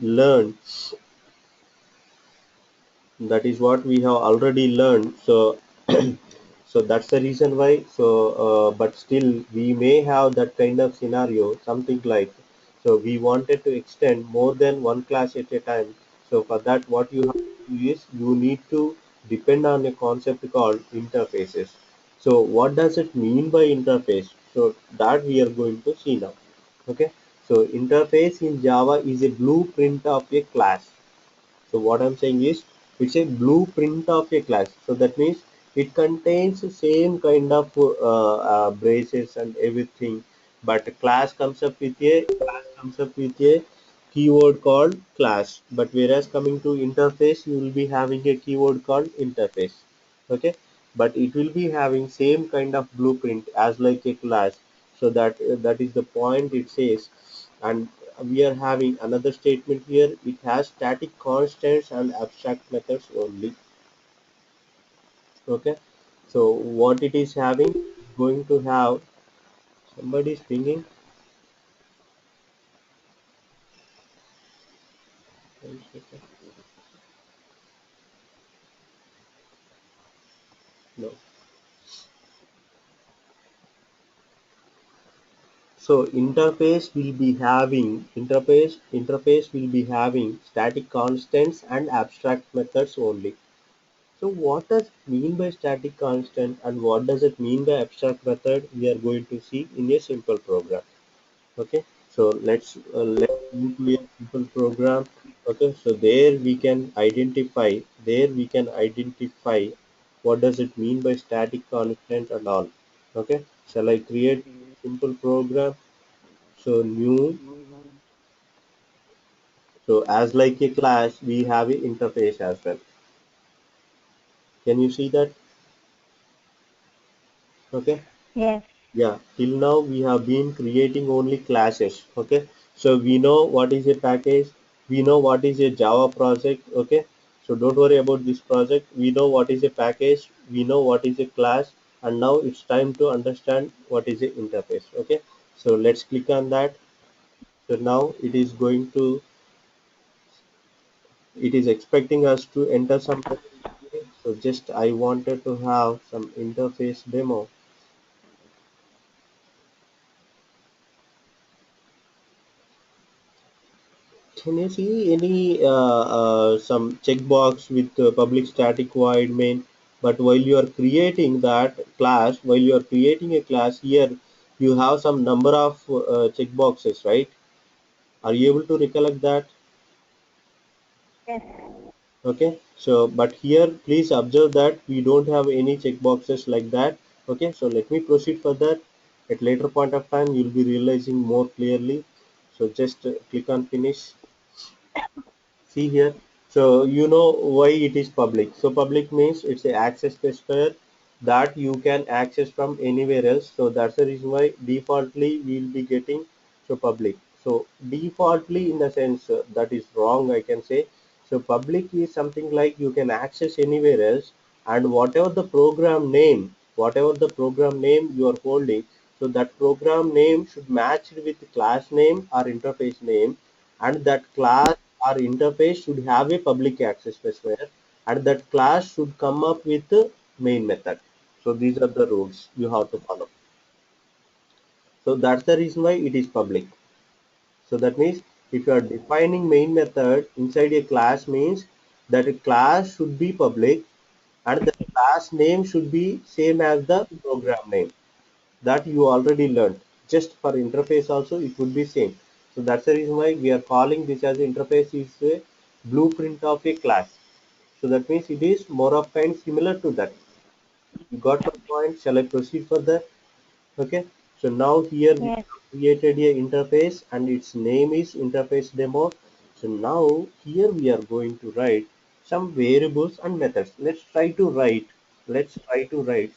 learned. That is what we have already learned. So so that's the reason why. So but still we may have that kind of scenario, something like, so we wanted to extend more than one class at a time. So for that, what you have to do is you need to depend on a concept called interfaces. So what does it mean by interface? So that we are going to see now. Okay, so interface in Java is a blueprint of a class. So what I'm saying is, it's a blueprint of a class. So that means it contains the same kind of braces and everything, but class comes up with a keyword called class. But whereas coming to interface, you will be having a keyword called interface. Okay, but it will be having same kind of blueprint as like a class. So that is the point it says. And we are having another statement here. It has static constants and abstract methods only. Okay, so what it is having, going to have, somebody is pinging. No. So interface will be having static constants and abstract methods only. So what does it mean by static constant and what does it mean by abstract method? We are going to see in a simple program. Okay, so let's move to a simple program. Okay, so there we can identify what does it mean by static constant and all. Okay, shall I create a simple program? So new, so as like a class we have an interface as well. Can you see that? Okay. Yes. Yeah, till now we have been creating only classes. Okay, so we know what is a package, we know what is a Java project. Okay, so don't worry about this project. We know what is a package, we know what is a class, and now it's time to understand what is a interface. Okay, so let's click on that. So now it is expecting us to enter some. So just I wanted to have some interface demo. Can you see any some checkbox with public static void main? But while you are creating a class here, you have some number of checkboxes, right? Are you able to recollect that? Yes. Okay. So, but here, please observe that we don't have any checkboxes like that. Okay. So let me proceed further. At later point of time, you'll be realizing more clearly. So just click on finish. See here, so you know why it is public. So public means it's a access specifier that you can access from anywhere else. So that's the reason why defaultly we'll be getting so public. So defaultly in the sense that is wrong, I can say. So public is something like you can access anywhere else, and whatever the program name you are holding, so that program name should match with the class name or interface name, and that class or interface should have a public access specifier, and that class should come up with the main method. So these are the rules you have to follow. So that's the reason why it is public. So that means if you are defining main method inside a class means that a class should be public, and the class name should be same as the program name that you already learned. Just for interface also it would be same. So that's the reason why we are calling this as interface is a blueprint of a class. So that means it is more of kind similar to that. You got my point? Shall I proceed further? Okay. So now here we Yes. have created a interface and its name is interface demo. So now here we are going to write some variables and methods. Let's try to write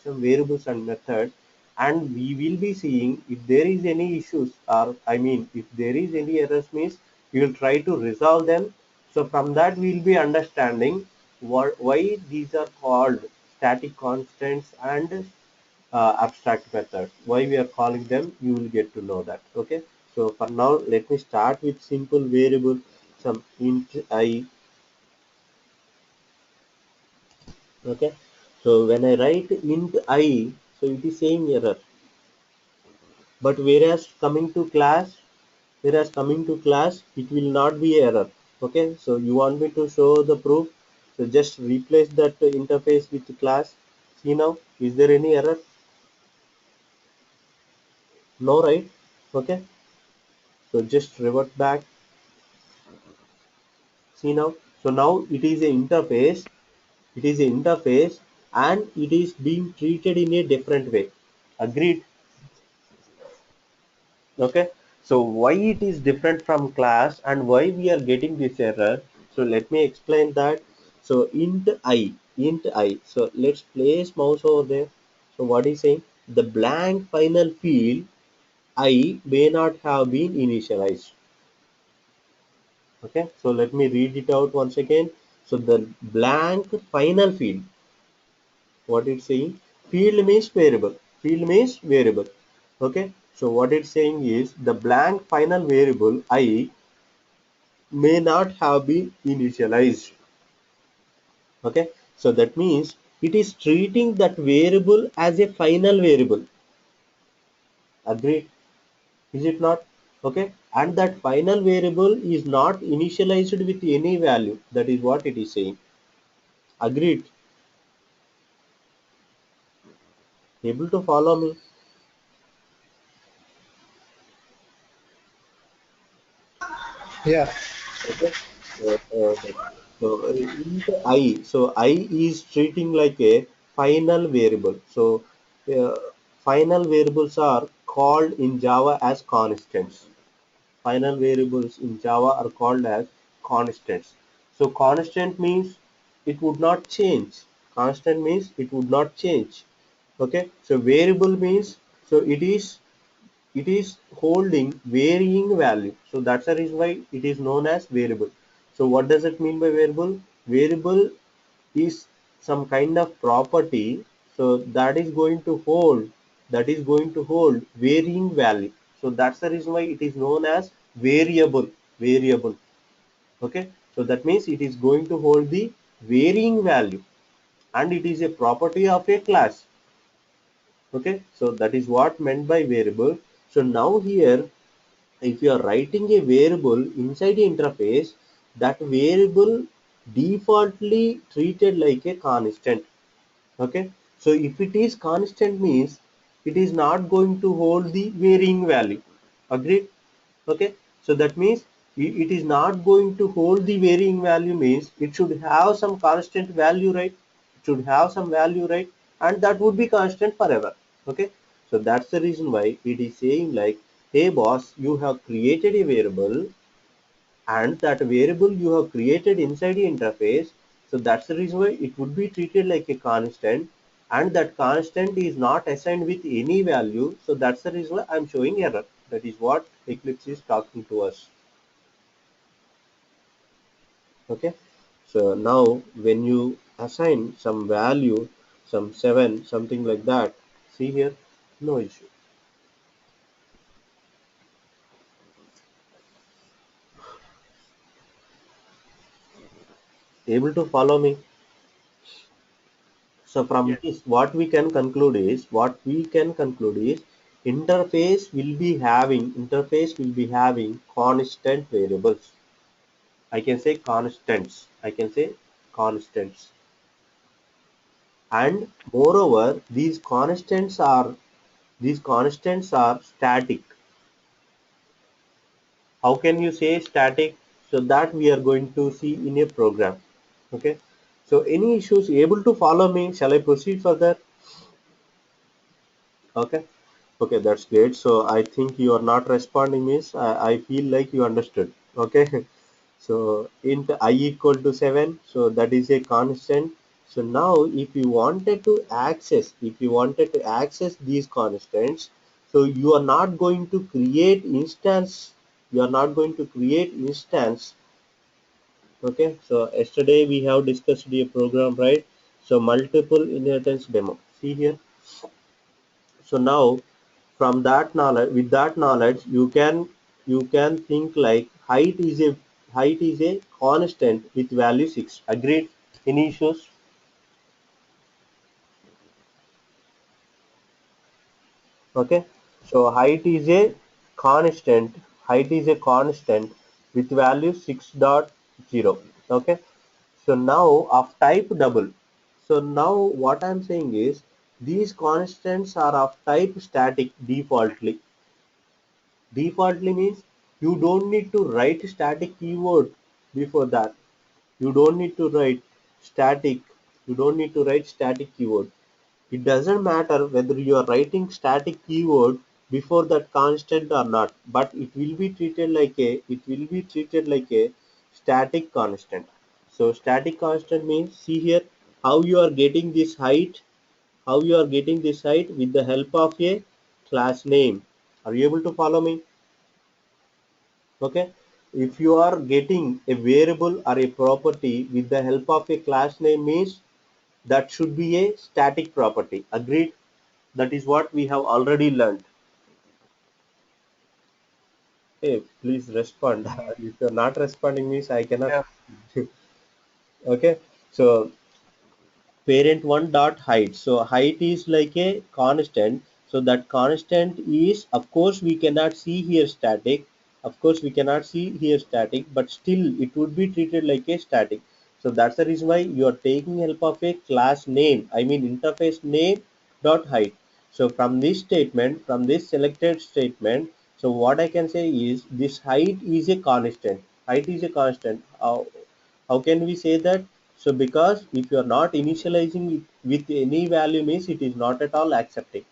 some variables and methods, and we will be seeing if there is any issues, or I mean if there is any errors means we will try to resolve them. So from that we will be understanding why these are called static constants and abstract methods. Why we are calling them, you will get to know that. Okay. So for now, let me start with simple variable. some int I. Okay, so when I write int I, so it is saying error. But whereas coming to class, it will not be error. Okay, so you want me to show the proof? So just replace that interface with class. See now, is there any error? No, right? Okay, so just revert back. See now, so now it is an interface. It is an interface, and it is being treated in a different way. Agreed? Okay, so why it is different from class and why we are getting this error? So let me explain that. So int I, so let's place mouse over there. So what is saying, the blank final field I may not have been initialized. Okay, so let me read it out once again. So the blank final field, what it's saying, field means variable. Okay, so what it's saying is the blank final variable I may not have been initialized. Okay, so that means it is treating that variable as a final variable. Agreed? Is it not? Okay, and that final variable is not initialized with any value. That is what it is saying. Agreed? Able to follow me? Yeah. Okay, so int I, so I is treating like a final variable. So uh, final variables are called in Java as constants. Final variables in Java are called as constants. So constant means it would not change. Constant means it would not change. Okay, so variable means, so it is holding varying value. So that's the reason why it is known as variable. So what does it mean by variable? Variable is some kind of property, so that is going to hold varying value. So that's the reason why it is known as variable. Okay, so that means it is going to hold the varying value, and it is a property of a class. Okay, so that is what meant by variable. So now here, if you are writing a variable inside the interface, that variable defaultly treated like a constant. Okay, so if it is constant means it is not going to hold the varying value. Agreed? Okay, so that means it is not going to hold the varying value means it should have some constant value, right? It should have some value, right? And that would be constant forever. Okay, so that's the reason why it is saying like, hey boss, you have created a variable, and that variable you have created inside the interface. So that's the reason why it would be treated like a constant, and that constant is not assigned with any value. So that's the reason why I'm showing error. That is what Eclipse is talking to us. Okay, so now when you assign some value, some 7, something like that, see here, no issue. Able to follow me? So from Yes. this, what we can conclude is interface will be having constant variables. I can say constants. And moreover, these constants are static. How can you say static? So that we are going to see in a program. Okay. So any issues, able to follow me? Shall I proceed further? Okay. Okay, that's great. So I think you are not responding, miss. I feel like you understood. Okay. So int I equal to 7. So that is a constant. So now if you wanted to access these constants, so you are not going to create instance. You are not going to create instance. Okay. So yesterday we have discussed a program, right? So multiple inheritance demo. See here. So now with that knowledge, you can think like height is a constant with value 6. Agreed? Any issues? Okay. So height is a constant with value 6.0. Okay. So now of type double. So now what I'm saying is these constants are of type static defaultly. Defaultly means you don't need to write static keyword before that. You don't need to write static. You don't need to write static keyword. It doesn't matter whether you are writing static keyword before that constant or not, but it will be treated like a static constant. So static constant means, see here how you are getting this height, with the help of a class name. Are you able to follow me? Okay. If you are getting a variable or a property with the help of a class name means that should be a static property. Agreed? That is what we have already learned. Hey, please respond. If you're not responding means I cannot. Yeah. Okay. So parent1 dot height. So height is like a constant. So that constant is, of course we cannot see here static. Of course we cannot see here static, but still it would be treated like a static. So that's the reason why you are taking help of a class name, I mean interface name dot height. So from this statement, from this selected statement, so what I can say is this height is a constant. Height is a constant. How can we say that? So because if you are not initializing it with any value means it is not at all accepting.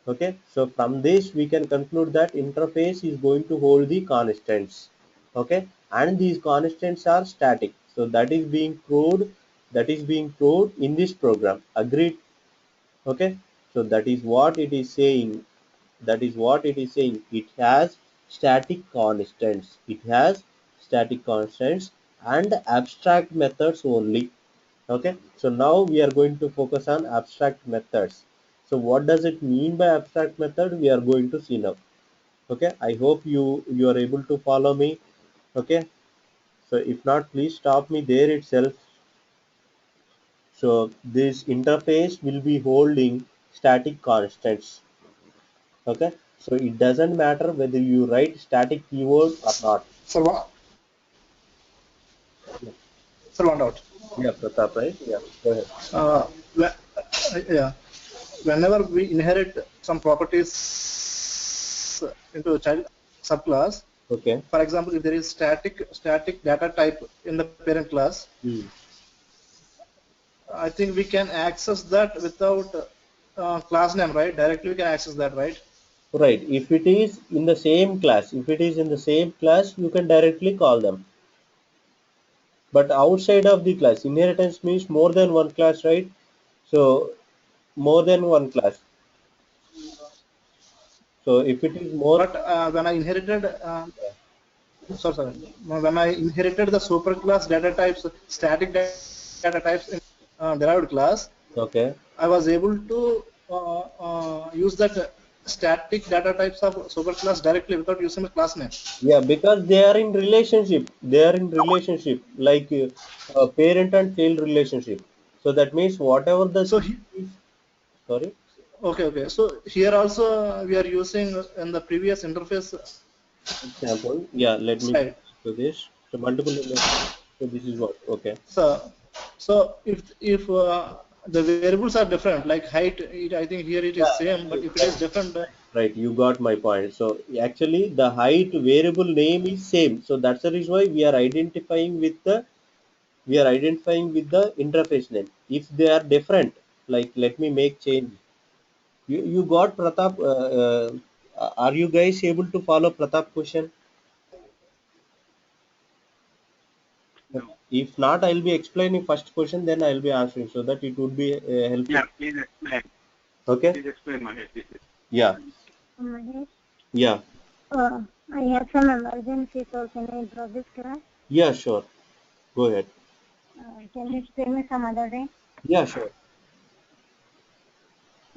Okay, so from this we can conclude that interface is going to hold the constants. Okay, and these constants are static. So that is being proved in this program. Agreed? Okay, so that is what it is saying. It has static constants. And abstract methods only. Okay, so now we are going to focus on abstract methods. So what does it mean by abstract method? We are going to see now. Okay, I hope you are able to follow me. Okay, so if not, please stop me there itself. So this interface will be holding static constants. Okay, so it doesn't matter whether you write static keyword or not. Sir, Yeah, sir, one doubt. yeah, Pratap, right? Yeah, go ahead. Uh, yeah. Whenever we inherit some properties into a child subclass, Okay. for example, if there is static data type in the parent class, Hmm. I think we can access that without class name, right? Directly we can access that, right? Right. If it is in the same class, you can directly call them. But outside of the class, inheritance means more than one class, right? So more than one class. So if it is more, But when I inherited, sorry, when I inherited the superclass data types, static data types in derived class, okay. I was able to use that static data types of superclass directly without using the class name. Yeah, because they are in relationship. They are in relationship, like parent and child relationship. So that means whatever the So, child is, sorry, okay. So here also we are using in the previous interface example. Yeah, let me slide. to this. So multiple. So this is what. Okay. So if the variables are different, like height, I think here it is same, but if it is different, Right, you got my point. So actually the height variable name is same. So that's the reason why we are identifying with the interface name. If they are different, like let me make change. You got Pratap? Are you guys able to follow Pratap question? No. If not, I'll be explaining first question, then I'll be answering so that it would be helpful. Yeah, please explain. Okay? Please explain, Mahesh. Yeah, Mahesh, yeah, I have some emergency, so can I drop this class? yeah. Sure. Go ahead. Can you explain me some other day? Yeah, sure.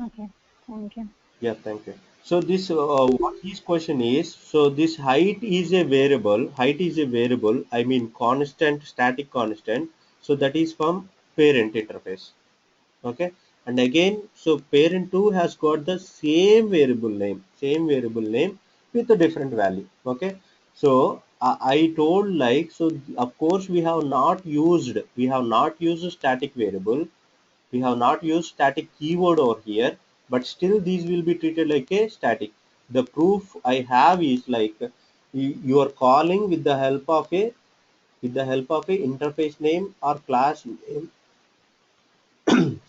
Okay, thank you. Yeah, thank you. So this what his question is, so this height is a variable, I mean constant, static constant. So that is from parent interface. Okay, and again, so parent 2 has got the same variable name with a different value. Okay, so I told like, so of course we have not used static variable, we have not used static keyword over here, but still these will be treated like a static. The proof I have is like, you are calling with the help of a interface name or class name.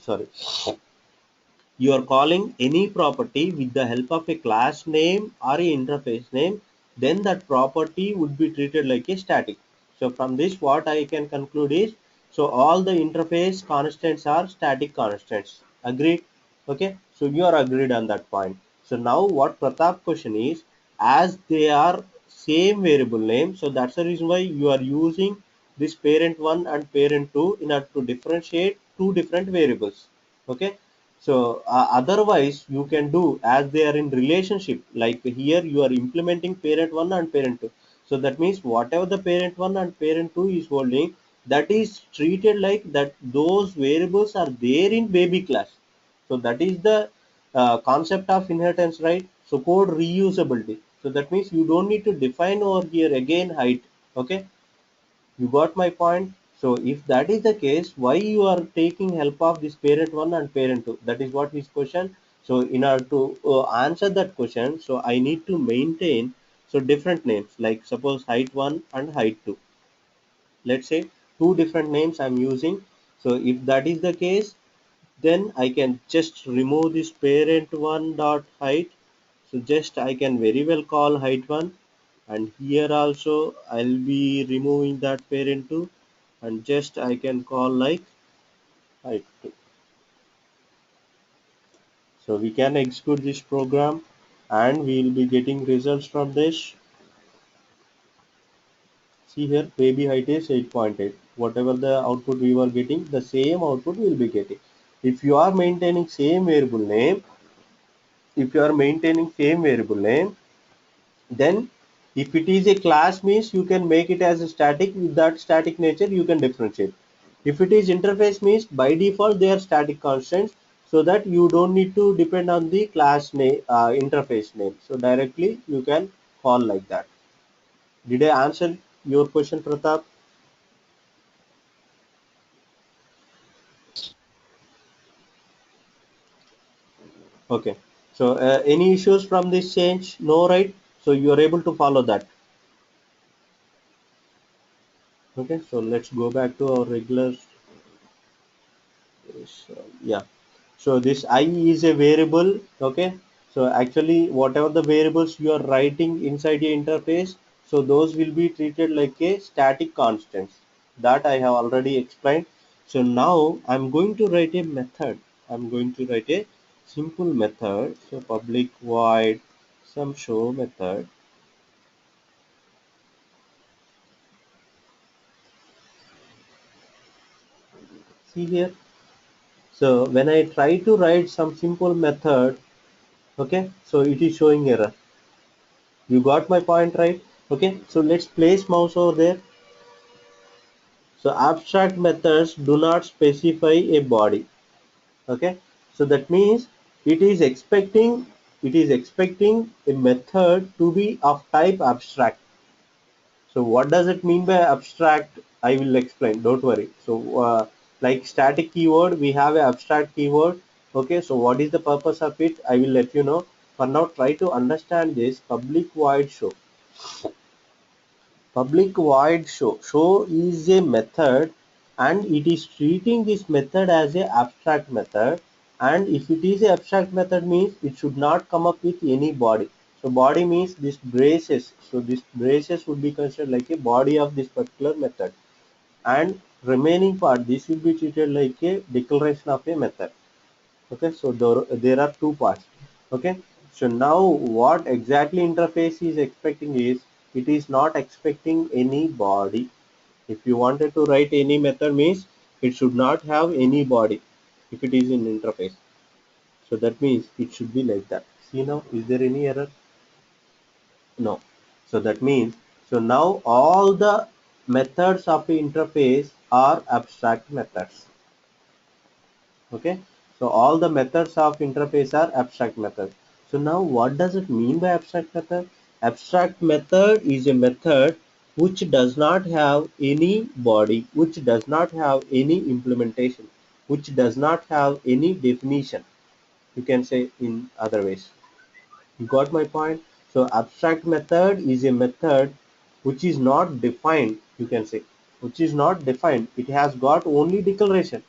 Sorry, you are calling any property with the help of a class name or a interface name, then that property would be treated like a static. So from this what I can conclude is, so all the interface constants are static constants. Agreed? Okay, so you are agreed on that point. So now what Pratap question is, as they are same variable name, so that's the reason why you are using this parent 1 and parent 2 in order to differentiate two different variables. Okay, so otherwise you can do as they are in relationship, like here you are implementing parent 1 and parent 2. So that means whatever the parent 1 and parent 2 is holding, that is treated like that those variables are there in baby class. So that is the concept of inheritance, right? So code reusability. So that means you don't need to define over here again height. Okay, you got my point? So if that is the case, why you are taking help of this parent 1 and parent 2? That is what his question. So in order to answer that question, so I need to maintain so different names, like suppose height 1 and height 2. Let's say two different names I'm using. So if that is the case, then I can just remove this parent 1 dot height. So just I can very well call height 1, and here also I'll be removing that parent 2, and just I can call like height 2. So we can execute this program and we will be getting results from this. See here, baby height is 8.8. Whatever the output we were getting, the same output we will be getting. If you are maintaining same variable name, if you are maintaining same variable name, then if it is a class means you can make it as a static. With that static nature you can differentiate. If it is interface means by default they are static constants, so that you don't need to depend on the class name, interface name, so directly you can call like that. Did I answer your question, Pratap? Okay, so any issues from this change? No, right? So you are able to follow that. Okay, so let's go back to our regular. So, yeah, so this I is a variable. Okay, so actually whatever the variables you are writing inside your interface, so those will be treated like a static constants, that I have already explained. So now I'm going to write a method. I'm going to write a simple method. So public void some show method. See here, so when I try to write some simple method, okay, so it is showing error. You got my point, right? Okay, so let's place mouse over there. So abstract methods do not specify a body. Okay, so that means it is expecting a method to be of type abstract. So what does it mean by abstract? I will explain, don't worry. So like static keyword, we have an abstract keyword. Okay, so what is the purpose of it? I will let you know. For now, try to understand this public void show. Public void show is a method, and it is treating this method as a abstract method. And if it is a abstract method means it should not come up with any body. So body means this braces, so this braces would be considered like a body of this particular method, and remaining part this will be treated like a declaration of a method. Okay, so there are two parts. Okay, so now what exactly interface is expecting is, it is not expecting any body. If you wanted to write any method means it should not have any body if it is in interface. So that means it should be like that. See now, is there any error? No. So that means, so now all the methods of the interface are abstract methods. Okay. So all the methods of interface are abstract methods. So now what does it mean by abstract method? Abstract method is a method which does not have any body, which does not have any implementation, which does not have any definition. You can say in other ways. You got my point? So abstract method is a method which is not defined, you can say, which is not defined. It has got only declaration.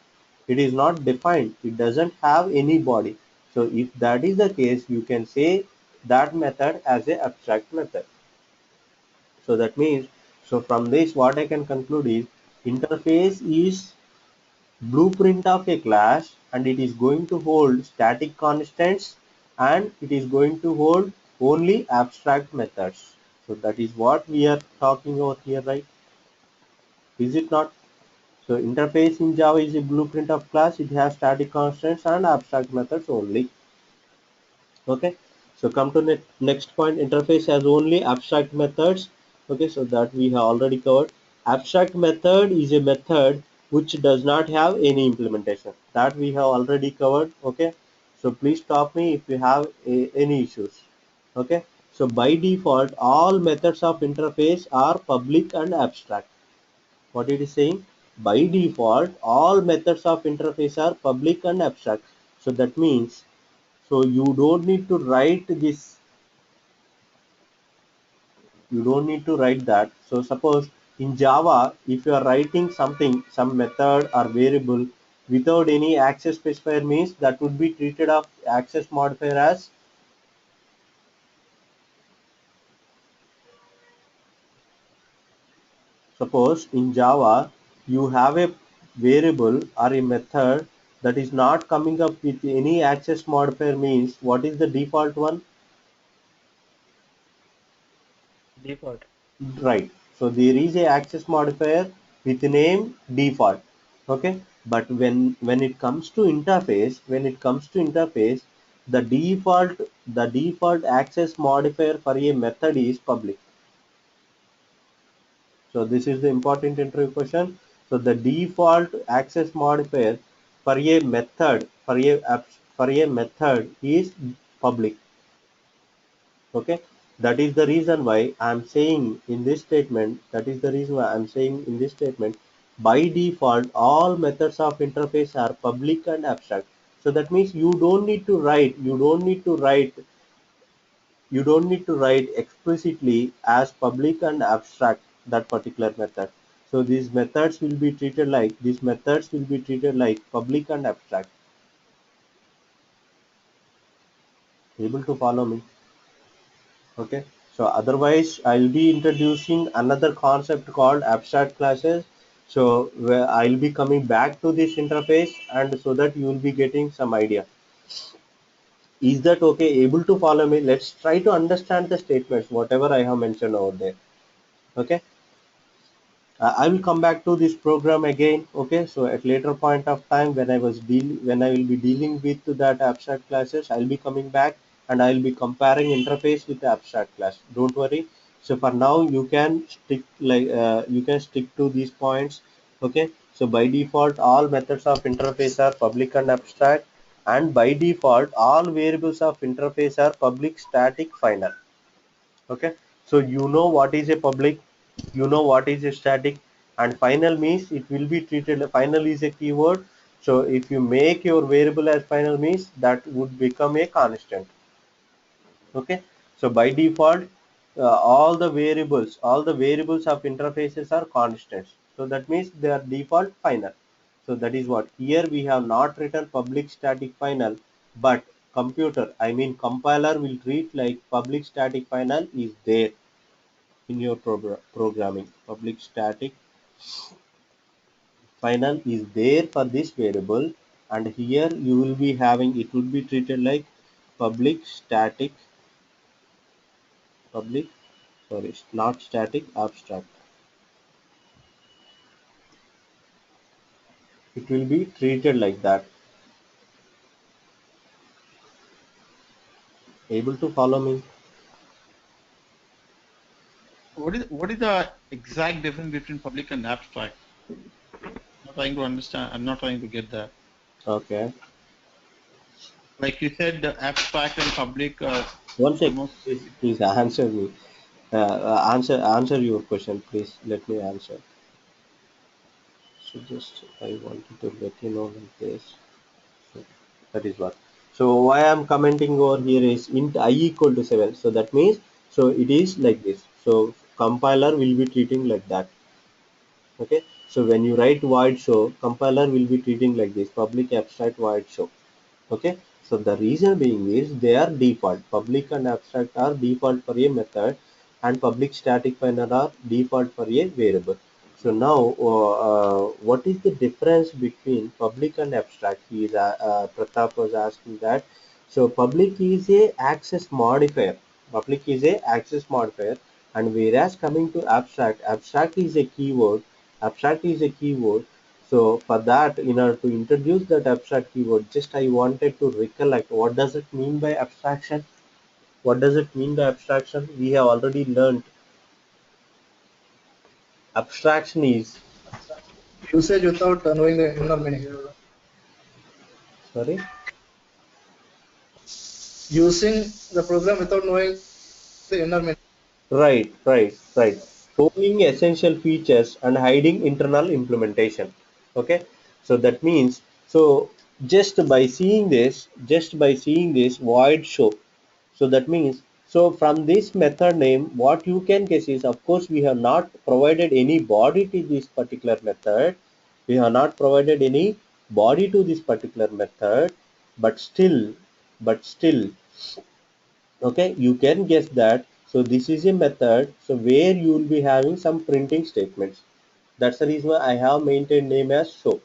It is not defined. It doesn't have any body. So if that is the case, you can say that method as a abstract method. So that means, so from this what I can conclude is interface is blueprint of a class, and it is going to hold static constants, and it is going to hold only abstract methods. So that is what we are talking over here, right? Is it not? So interface in Java is a blueprint of class. It has static constants and abstract methods only. Okay. So come to next point. Interface has only abstract methods. Okay. So that we have already covered. Abstract method is a method which does not have any implementation. That we have already covered. Okay. So please stop me if you have any issues. Okay. So by default, all methods of interface are public and abstract. What it is saying? By default, all methods of interface are public and abstract. So that means, so you don't need to write this, you don't need to write that. So suppose in Java, if you are writing something, some method or variable without any access specifier, means that would be treated of access modifier as, suppose in Java you have a variable or a method that is not coming up with any access modifier, means what is the default one? Default. Right. So there is a access modifier with name default. Okay. But when it comes to interface, the default access modifier for a method is public. So this is the important interview question. So the default access modifier for a method, for a method is public. Okay, that is the reason why I'm saying in this statement, by default all methods of interface are public and abstract. So that means you don't need to write explicitly as public and abstract that particular method. So these methods will be treated like public and abstract. Able to follow me? Okay. So otherwise I'll be introducing another concept called abstract classes. So where I'll be coming back to this interface, and so that you will be getting some idea. Is that okay? Able to follow me? Let's try to understand the statements, whatever I have mentioned over there. Okay. I will come back to this program again. Okay. So at later point of time, when I will be dealing with that abstract classes, I'll be coming back and I'll be comparing interface with the abstract class. Don't worry. So for now, you can stick to these points. Okay. So by default, all methods of interface are public and abstract, and by default, all variables of interface are public, static, final. Okay. So you know what is a public, you know what is a static, and final means it will be treated, final is a keyword. So if you make your variable as final, means that would become a constant. Okay. So by default, all the variables of interfaces are constants. So that means they are default final. So that is what here we have not written public static final, but compiler will treat like public static final is there in your programming. Public static final is there for this variable, and here you will be having, it would be treated like public static, public, sorry, not static, abstract. It will be treated like that. Able to follow me? What is the exact difference between public and abstract? I'm not trying to understand. I'm not trying to get that. Okay. Like you said, the abstract and public are One sec. almost. Please answer me. Answer your question, please. Let me answer. So just I wanted to let you know like this. So that is what. So why I'm commenting over here is int I equal to 7. So that means so it is like this. So compiler will be treating like that. Okay. So when you write void show, compiler will be treating like this public abstract void show. Okay. So the reason being is they are default. Public and abstract are default for a method and public static pointer are default for a variable. So now what is the difference between public and abstract? He is Pratap was asking that. So public is a access modifier. Public is a access modifier, and whereas coming to abstract, abstract is a keyword. Abstract is a keyword. So for that, in order to introduce that abstract keyword, just I wanted to recollect what does it mean by abstraction? What does it mean by abstraction? We have already learned abstraction is, Usage without knowing the inner meaning. sorry, Using the program without knowing the inner meaning. right. Showing essential features and hiding internal implementation. Okay, so that means so just by seeing this void show. So that means, so from this method name, what you can guess is, of course, we have not provided any body to this particular method. We have not provided any body to this particular method, but still, okay, you can guess that. So this is a method. So where you will be having some printing statements. That's the reason why I have maintained name as show.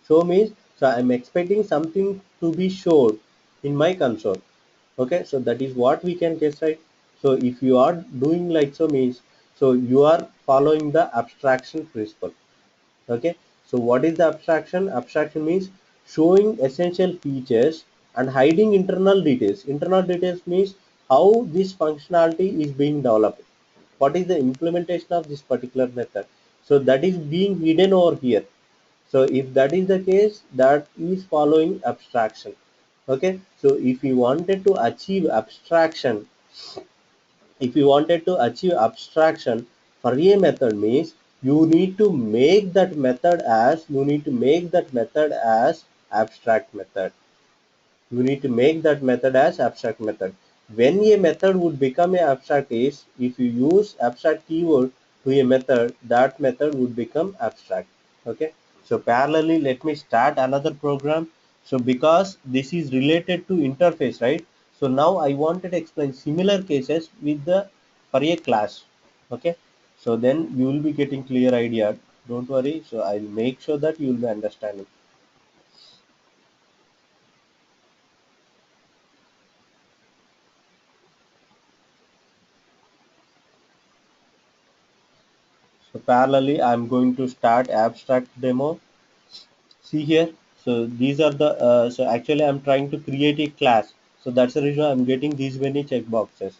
Show means so I'm expecting something to be showed in my console. Okay, so that is what we can guess, right? So if you are doing like so means so you are following the abstraction principle. Okay, so what is the abstraction? Abstraction means showing essential features and hiding internal details. Internal details means how this functionality is being developed, what is the implementation of this particular method, so that is being hidden over here. So if that is the case, that is following abstraction. Okay, so if you wanted to achieve abstraction for a method means you need to make that method as abstract method. You need to make that method as abstract method. When a method would become a abstract is if you use abstract keyword to a method, that method would become abstract. Okay, so parallelly let me start another program. So because this is related to interface, right? So now I wanted to explain similar cases with the for a class. Okay, so then you will be getting clear idea. Don't worry, so I'll make sure that you will be understanding. So parallelly, I'm going to start abstract demo. See here. So these are the, so actually I'm trying to create a class. So that's the reason I'm getting these many checkboxes.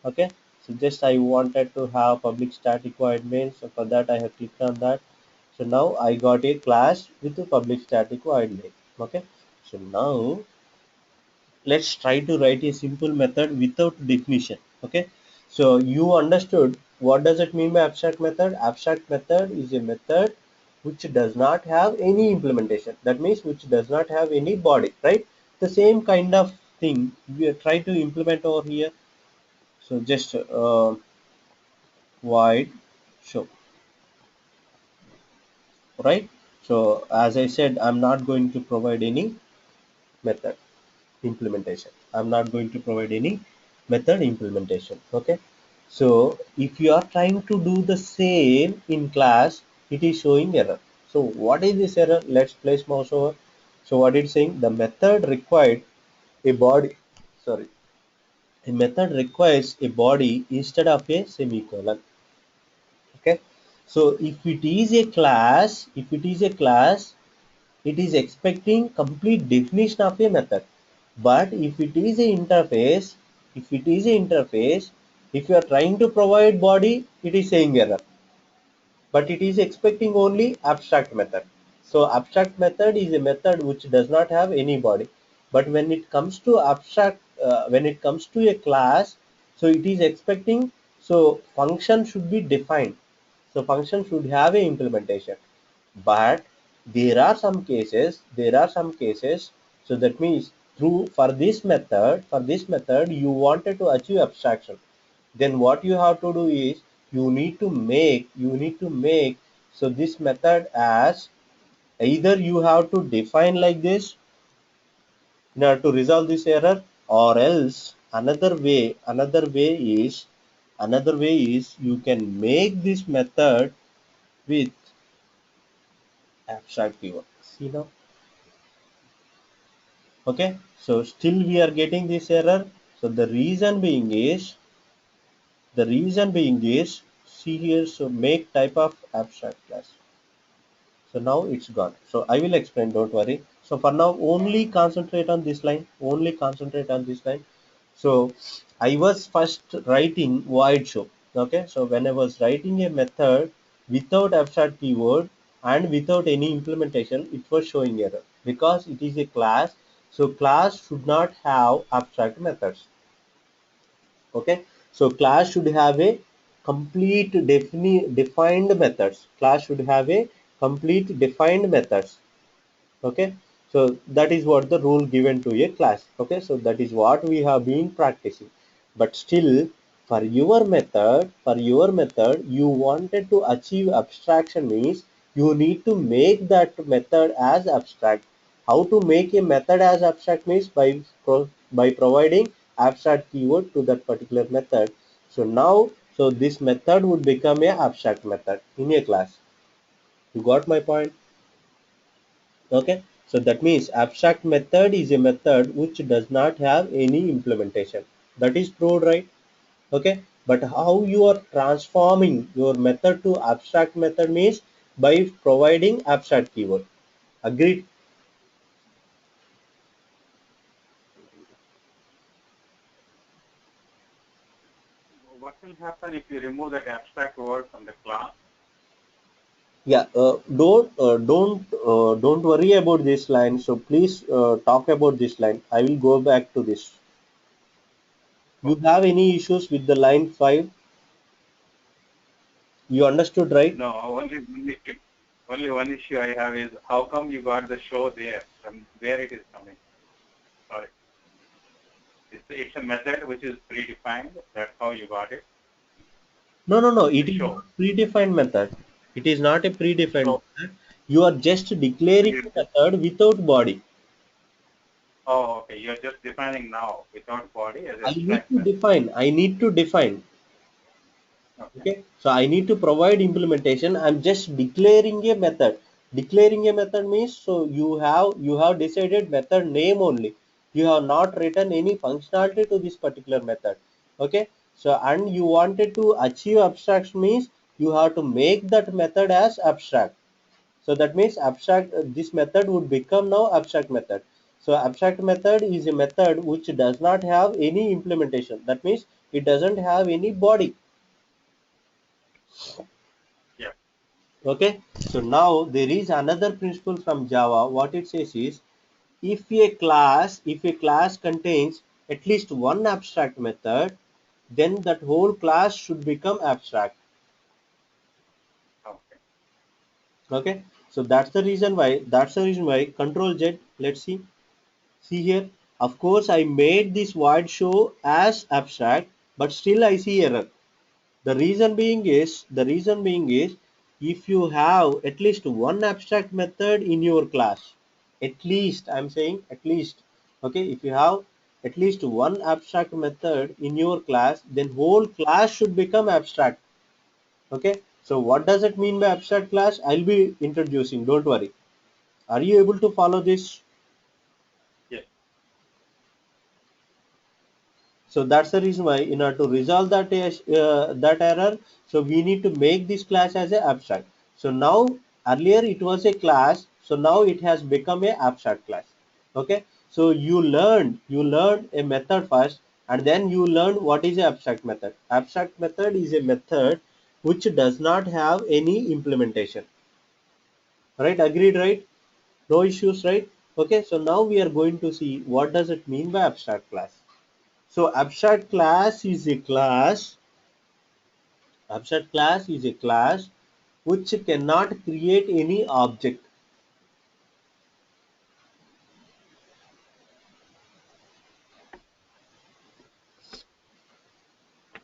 Okay. So just I wanted to have public static void main. So for that I have clicked on that. So now I got a class with a public static void main. Okay. So now let's try to write a simple method without definition. Okay, so you understood what does it mean by abstract method? Abstract method is a method which does not have any implementation. That means which does not have any body, right? The same kind of thing we are trying to implement over here. So just void show, right? So as I said, I'm not going to provide any method implementation. I'm not going to provide any method implementation. Okay, so if you are trying to do the same in class, it is showing error. So what is this error? Let's place mouse over. So what it's saying, the method required a body, sorry, a method requires a body instead of a semicolon. Okay, so if it is a class, it is expecting complete definition of a method. But if it is a interface, If it is an interface, if you are trying to provide body, it is saying error. But it is expecting only abstract method. So abstract method is a method which does not have any body. But when it comes to abstract, when it comes to a class, so it is expecting, so function should be defined. So function should have a implementation. But there are some cases, so that means through for this method, you wanted to achieve abstraction. Then what you have to do is you need to make so this method as either you have to define like this in order to resolve this error, or else another way is you can make this method with abstract keyword. See now? Okay, so still we are getting this error. So the reason being is, see here, so make type of abstract class. So now it's gone. So I will explain, don't worry. So for now, only concentrate on this line. Only concentrate on this line. So I was first writing void show. Okay. So when I was writing a method without abstract keyword and without any implementation, it was showing error because it is a class. So class should not have abstract methods. Okay. So class should have a complete defined methods. Class should have a complete defined methods. Okay, so that is what the rule given to a class. Okay, so that is what we have been practicing. But still, for your method, you wanted to achieve abstraction means you need to make that method as abstract. How to make a method as abstract means by providing abstract keyword to that particular method. So now, so this method would become a abstract method in a class. You got my point? Okay, so that means abstract method is a method which does not have any implementation. That is proved, right? Okay, but how you are transforming your method to abstract method means by providing abstract keyword. Agreed? What will happen if you remove that abstract word from the class? Yeah. Don't worry about this line. So please talk about this line. I will go back to this. You Okay. have any issues with the line 5? You understood, right? No, only one issue I have is how come you got the show there? From where it is coming? Sorry. It's a method which is predefined. That's how you got it. No, no, no. The It is show. not predefined method. It is not a predefined So, method. You are just so declaring you a method without body. oh, okay. You're just defining now without body as I need abstract to method. define. I need to define. Okay. Okay. So I need to provide implementation. I'm just declaring a method. Declaring a method means so you have decided method name only. You have not written any functionality to this particular method. Okay. So and you wanted to achieve abstraction means you have to make that method as abstract. So that means abstract this method would become now abstract method. So abstract method is a method which does not have any implementation. That means it doesn't have any body. Yeah. Okay. So now there is another principle from Java. What it says is if a class contains at least one abstract method, then that whole class should become abstract. Okay. Okay. So that's the reason why control Z, let's see. See here, of course I made this void show as abstract, but still I see error. The reason being is if you have at least one abstract method in your class, at least I'm saying at least, okay, if you have at least one abstract method in your class, then whole class should become abstract. Okay, so what does it mean by abstract class? I'll be introducing, don't worry. Are you able to follow this? Yes. So that's the reason why in order to resolve that error, so we need to make this class as a abstract. So now earlier it was a class, so now it has become a abstract class. Okay, so you learned a method first, and then you learn what is an abstract method. Abstract method is a method which does not have any implementation. Right? Agreed, right? No issues, right? Okay, so now we are going to see what does it mean by abstract class. So abstract class is a class which cannot create any object.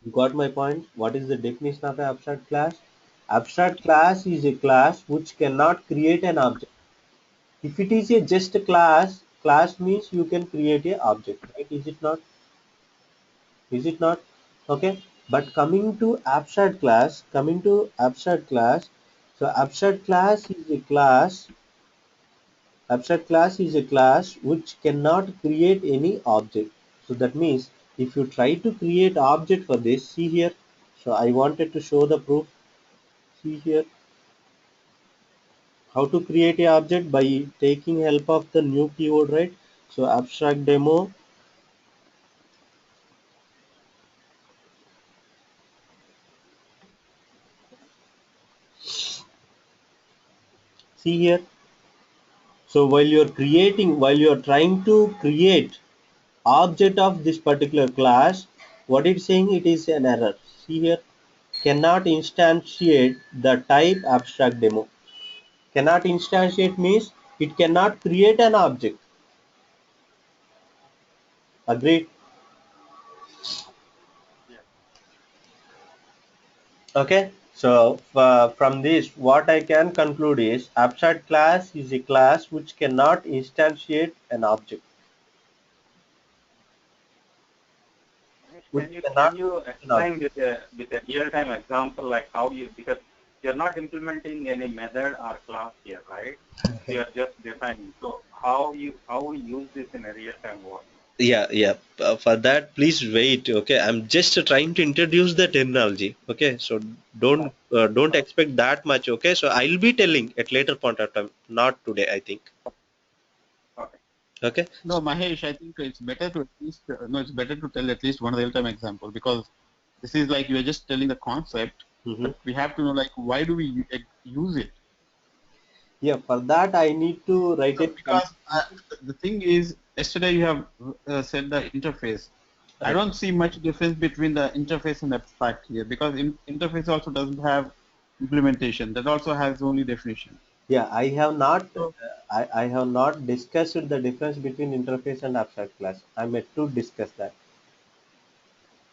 You got my point? What is the definition of an abstract class? Abstract class is a class which cannot create an object. If it is a just a class means you can create a object, right? Is it not? Is it not? Okay. But coming to abstract class, so abstract class is a class which cannot create any object. So that means if you try to create object for this, see here. So I wanted to show the proof. See here how to create a object by taking help of the new keyword, right? So abstract demo. See here. So while you're trying to create object of this particular class, what it's saying, it is an error. See here, cannot instantiate the type abstract demo. Cannot instantiate means it cannot create an object. Agreed? Yeah. Okay. So from this, what I can conclude is abstract class is a class which cannot instantiate an object. Manish, Which can cannot you create an object. explain with a real time example like how you, because you're not implementing any method or class here, right? You're just defining. So how we use this in a real time world? Yeah. For that, please wait. Okay, I'm just trying to introduce the terminology. Okay, so don't expect that much. Okay, so I'll be telling at later point of time, not today, I think. Okay. Okay. No, Mahesh, I think it's better to at least it's better to tell at least one real-time example, because this is like you're just telling the concept, Mm-hmm. but we have to know like why do we use it? Yeah, for that I need to write So it. because the thing is, yesterday you have said the interface. I Right. don't see much difference between the interface and abstract here, because interface also doesn't have implementation. That also has only definition. Yeah, I have not. So I have not discussed the difference between interface and abstract class. I'm yet to discuss that.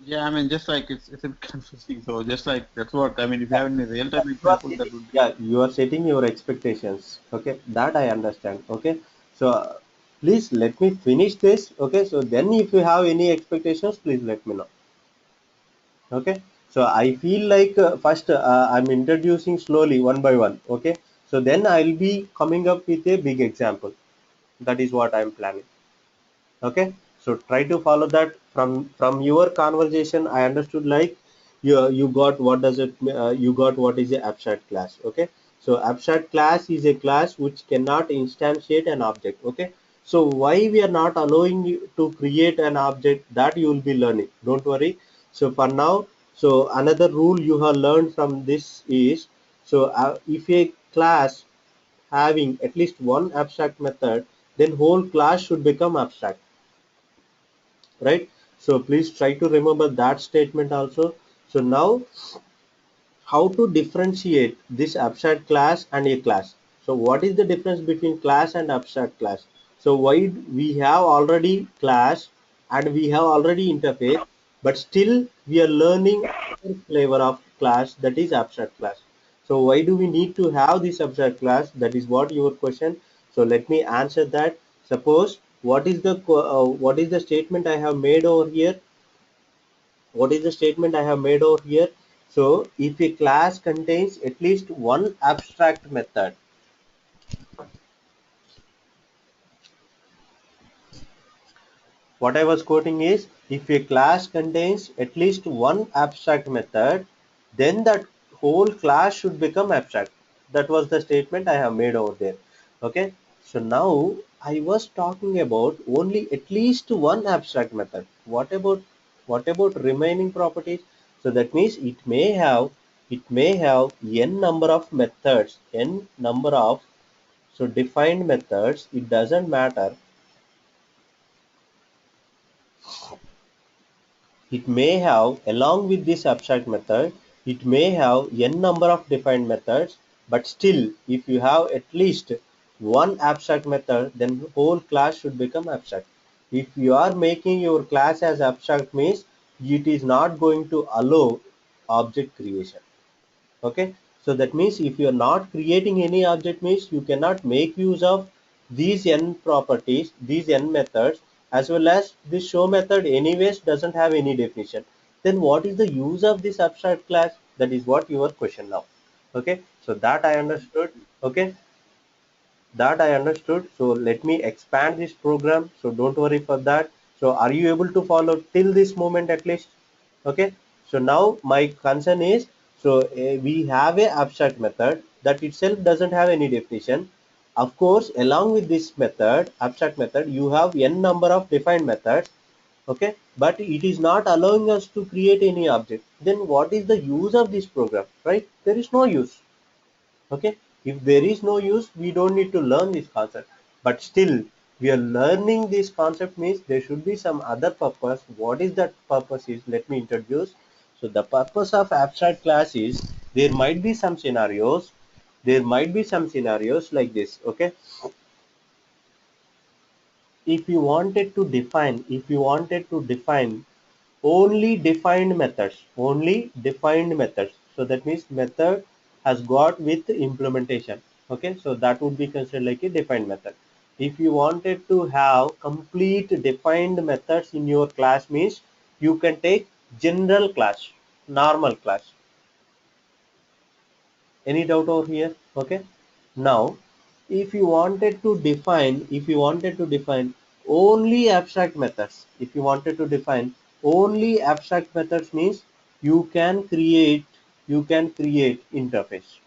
yeah, I mean, just like it's a bit confusing. So just like that's what I mean. If you have any real-time You are example, that setting, would be yeah, you are setting your expectations. Okay, that I understand. Okay, so please let me finish this. Okay, so then if you have any expectations, please let me know. Okay, so I feel like first I'm introducing slowly one by one. Okay, so then I'll be coming up with a big example. That is what I'm planning. Okay, so try to follow that. From your conversation I understood like you got what does it you got what is a abstract class. Okay, so abstract class is a class which cannot instantiate an object. Okay, so why we are not allowing you to create an object, that you will be learning, don't worry. So for now, so another rule you have learned from this is, so if a class having at least one abstract method, then whole class should become abstract, right? So please try to remember that statement also. So now, how to differentiate this abstract class and a class? So what is the difference between class and abstract class? So why we have already class and we have already interface, but still we are learning another flavor of class, that is abstract class. So why do we need to have this abstract class? That is what your question. So let me answer that. Suppose what is the statement I have made over here? What is the statement I have made over here? So if a class contains at least one abstract method, what I was quoting is, if a class contains at least one abstract method, then that whole class should become abstract. That was the statement I have made over there. Okay. So now I was talking about only at least one abstract method. What about What about remaining properties? So that means it may have n number of methods, n number of so defined methods. It doesn't matter. It may have, along with this abstract method, it may have n number of defined methods, but still, if you have at least one abstract method, then the whole class should become abstract. If you are making your class as abstract means it is not going to allow object creation. Okay, so that means if you are not creating any object means you cannot make use of these n properties, these n methods, as well as this show method anyways doesn't have any definition. Then what is the use of this abstract class? That is what your question now. Okay, so that I understood. Okay, that I understood. So let me expand this program. So don't worry for that. So are you able to follow till this moment at least? Okay. So now my concern is, so we have a abstract method that itself doesn't have any definition. Of course, along with this method, abstract method, you have n number of defined methods. Okay, but it is not allowing us to create any object. Then what is the use of this program? Right? There is no use. Okay, if there is no use we don't need to learn this concept, but still we are learning this concept means there should be some other purpose. What is that purpose is, let me introduce. So the purpose of abstract class is, there might be some scenarios, like this. Okay, if you wanted to define only defined methods, so that means method has got with implementation. Okay, so that would be considered like a defined method. If you wanted to have complete defined methods in your class means you can take general class, normal class. Any doubt over here? Okay, now if you wanted to define only abstract methods, means you can create interface.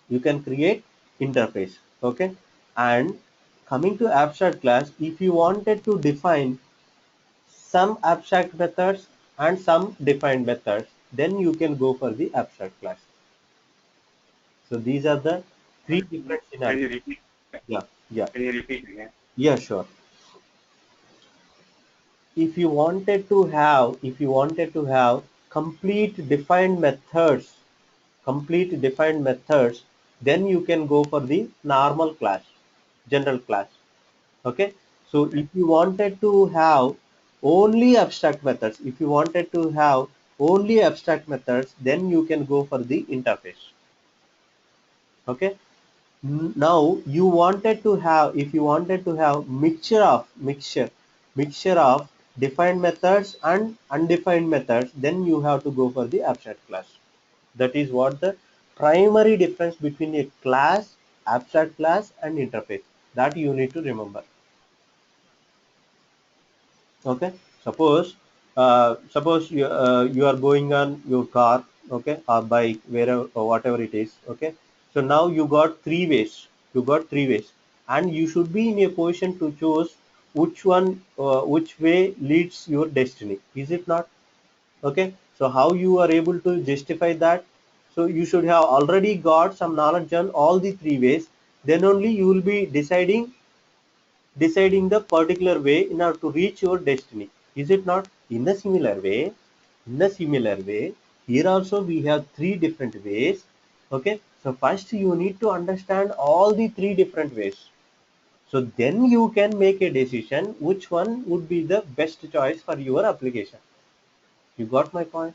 You can create interface. Okay, and coming to abstract class, if you wanted to define some abstract methods and some defined methods, then you can go for the abstract class. So these are the three different Can scenarios. you repeat? Yeah, yeah, Can you repeat again? yeah, sure. If you wanted to have complete defined methods, then you can go for the normal class, general class. Okay, so if you wanted to have only abstract methods, then you can go for the interface. Okay, now you wanted to have if you wanted to have mixture of defined methods and undefined methods, then you have to go for the abstract class. That is what the primary difference between a class, abstract class and interface, that you need to remember. Okay, suppose you are going on your car, okay, or bike, wherever or whatever it is. Okay, so now you got three ways, and you should be in a position to choose which way leads your destiny, is it not? Okay, so how you are able to justify that? So you should have already got some knowledge on all the three ways, then only you will be deciding the particular way in order to reach your destiny, is it not? In a similar way, here also we have three different ways. Okay, so first you need to understand all the three different ways, so then you can make a decision which one would be the best choice for your application. You got my point?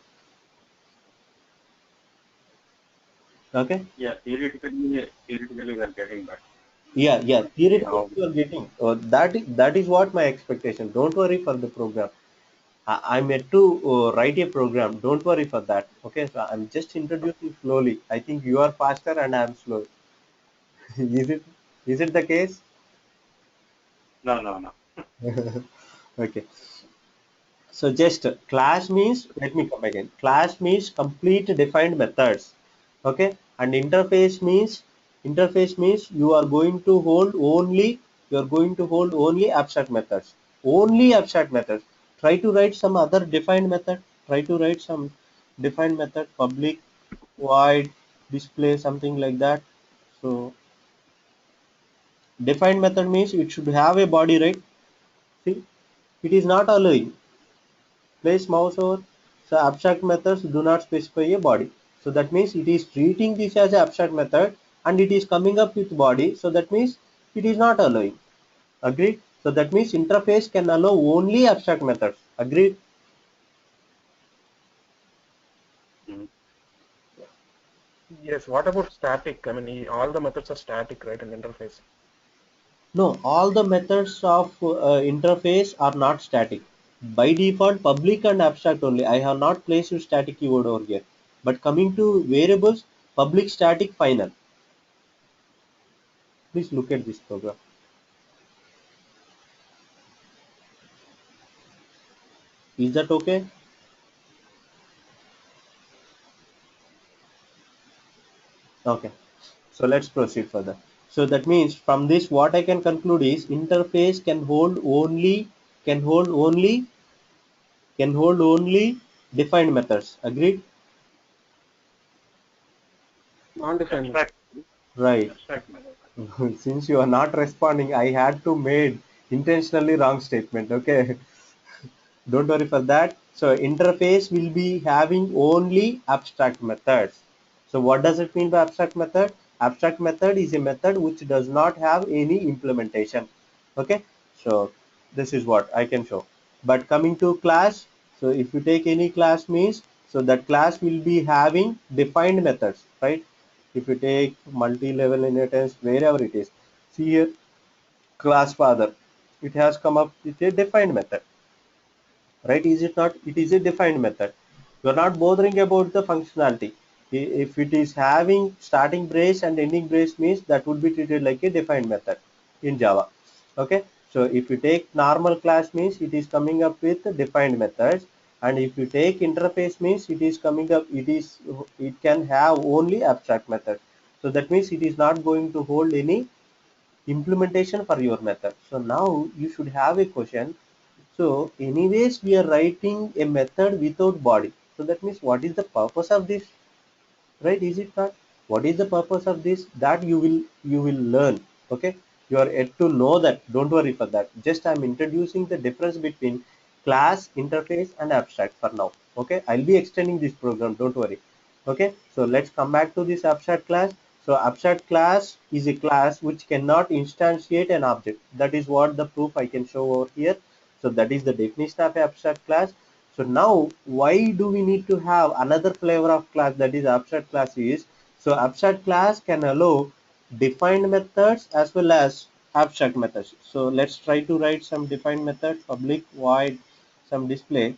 Okay. Yeah, theoretically we are getting that. Yeah, See theoretically how you are getting. That is what my expectation. Don't worry for the program. I'm yet to write a program. Don't worry for that. Okay, so I'm just introducing slowly. I think you are faster and I'm slow. Is it? Is it the case? no. Okay. So just class means, let me come again. Class means complete defined methods. Okay, and interface means you are going to hold only abstract methods. Only abstract methods. try to write some other defined method. Try to write some defined method, public void display, something like that. So defined method means it should have a body, right? See, it is not allowing. Place mouse over. So abstract methods do not specify a body. So that means it is treating this as an abstract method and it is coming up with body. So that means it is not allowing. Agreed? So that means interface can allow only abstract methods. Agreed? Yes. What about static? I mean, all the methods are static, right, in the interface. No, all the methods of interface are not static. By default, public and abstract only. I have not placed static keyword over here. But coming to variables, public, static, final. Please look at this program. Is that okay? Okay. So let's proceed further. So that means from this what I can conclude is interface can hold only can hold only defined methods. Agreed? Non-defined method. Abstract, Right. abstract method. Since you are not responding, I had to made intentionally wrong statement. Okay. Don't worry for that. So interface will be having only abstract methods. So what does it mean by abstract method? Abstract method is a method which does not have any implementation. Okay. So this is what I can show. But coming to class, so if you take any class means, so that class will be having defined methods, right? If you take multi-level inheritance, wherever it is, see here, class father, it has come up with a defined method, right? Is it not? It is a defined method. You are not bothering about the functionality. If it is having starting brace and ending brace means that would be treated like a defined method in Java. Okay. So if you take normal class means it is coming up with defined methods, and if you take interface means it is coming up, it can have only abstract method. So that means it is not going to hold any implementation for your method. So now you should have a question. So anyways, we are writing a method without body. So that means what is the purpose of this? Right? Is it not? What is the purpose of this? That you will learn. Okay. You are yet to know that. Don't worry for that. Just I'm introducing the difference between class, interface, and abstract for now. Okay. I'll be extending this program. Don't worry. Okay. So let's come back to this abstract class. So abstract class is a class which cannot instantiate an object. That is what the proof I can show over here. So that is the definition of abstract class. So now why do we need to have another flavor of class, that is abstract class is, so abstract class can allow defined methods as well as abstract methods. So let's try to write some defined method, public void some display.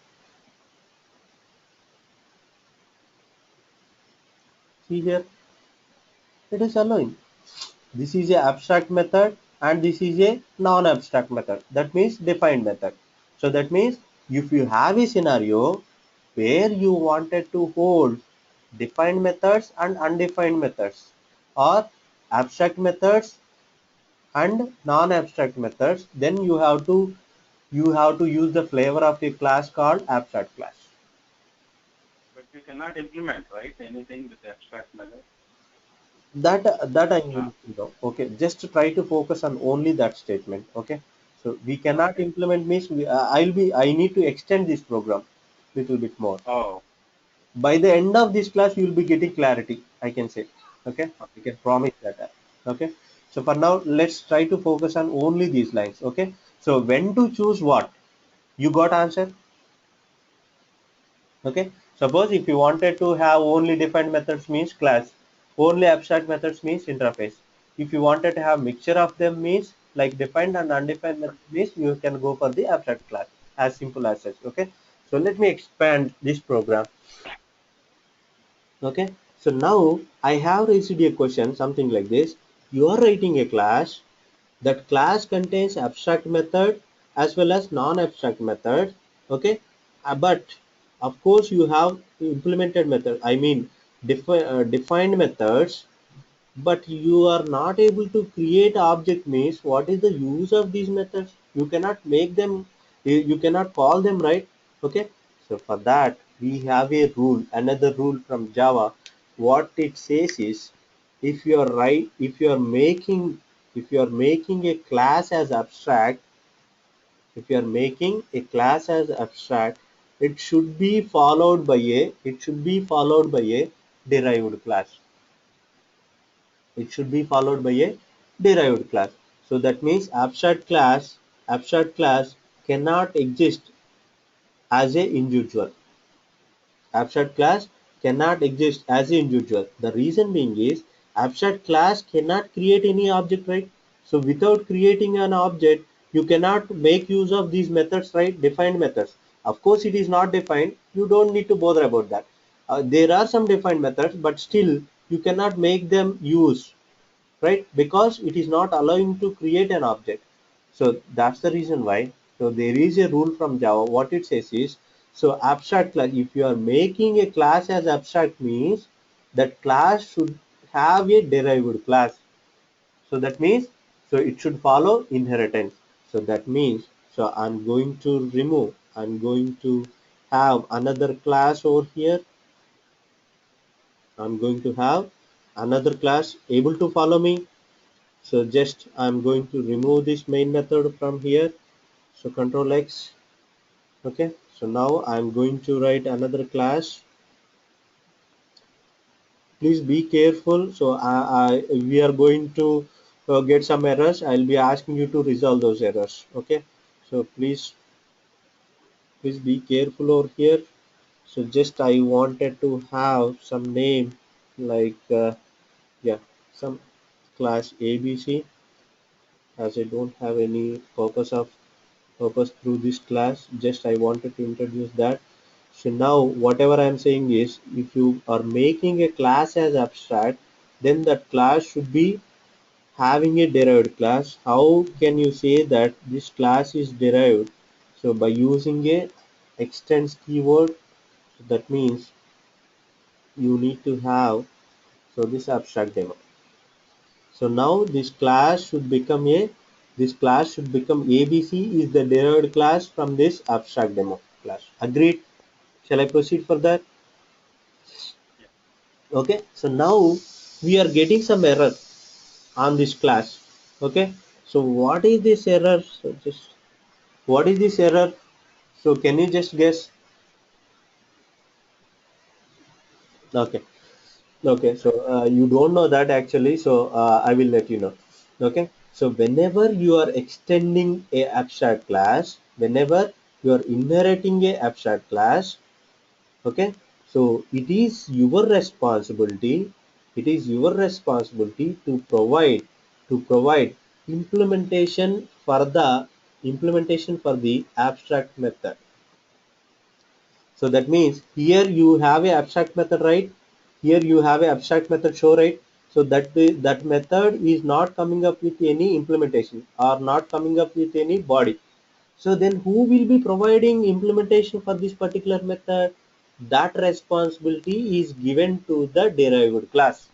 See here, it is allowing. This is a abstract method and this is a non-abstract method. That means defined method. So that means if you have a scenario where you wanted to hold defined methods and undefined methods, or abstract methods and non-abstract methods, then you have to use the flavor of a class called abstract class. But you cannot implement, right? Anything with abstract method. That I Ah, will, okay, just to try to focus on only that statement. Okay. So we cannot okay. implement means I need to extend this program little bit more. Oh, By the end of this class you will be getting clarity, I can say. Okay, I okay. can promise that. Okay. So for now let's try to focus on only these lines. Okay. So when to choose what, you got answer. Okay. Suppose if you wanted to have only defined methods means class, only abstract methods means interface. If you wanted to have mixture of them means like defined and undefined methods means you can go for the abstract class, as simple as such. Okay. So let me expand this program. Okay. So now I have raised a question something like this. You are writing a class. That class contains abstract method as well as non-abstract method. Okay. But of course you have implemented method. I mean defined methods. But you are not able to create object means what is the use of these methods? You cannot make them You cannot call them, right? Okay, so for that we have a rule, another rule from Java. What it says is, if you are right, if you are making a class as abstract, if you are making a class as abstract, it should be followed by a derived class. It should be followed by a derived class. So that means abstract class cannot exist as a individual. Abstract class cannot exist as an individual. The reason being is, abstract class cannot create any object, right? So without creating an object, you cannot make use of these methods, right? Defined methods. Of course, it is not defined. You don't need to bother about that. There are some defined methods, but still you cannot make them use, right? Because it is not allowing to create an object. So that's the reason why. So there is a rule from Java. What it says is, so abstract class, if you are making a class as abstract, means that class should have a derived class. So that means, so it should follow inheritance. So that means, so I'm going to have another class over here. I'm going to have another class able to follow me. So just I'm going to remove this main method from here. So control X. Okay. So now I'm going to write another class. Please be careful. So we are going to get some errors. I'll be asking you to resolve those errors. Okay. So please be careful over here. So just I wanted to have some name like yeah, some class ABC, as I don't have any purpose through this class. Just I wanted to introduce that. So now whatever I am saying is, if you are making a class as abstract, then that class should be having a derived class. How can you say that this class is derived? So by using a extends keyword. That means you need to have, so this abstract demo. So now this class should become ABC is the derived class from this abstract demo class. Agreed? Shall I proceed further? Okay. So now we are getting some error on this class. Okay. So what is this error? So just what is this error? So can you just guess? Okay. Okay. So you don't know that actually. So I will let you know. Okay. So whenever you are extending a abstract class, whenever you are inheriting a abstract class, okay, so it is your responsibility to provide implementation for the abstract method. So that means here you have a abstract method, right? Here you have a abstract method show, right? So that method is not coming up with any implementation or not coming up with any body. So then who will be providing implementation for this particular method? That responsibility is given to the derived class.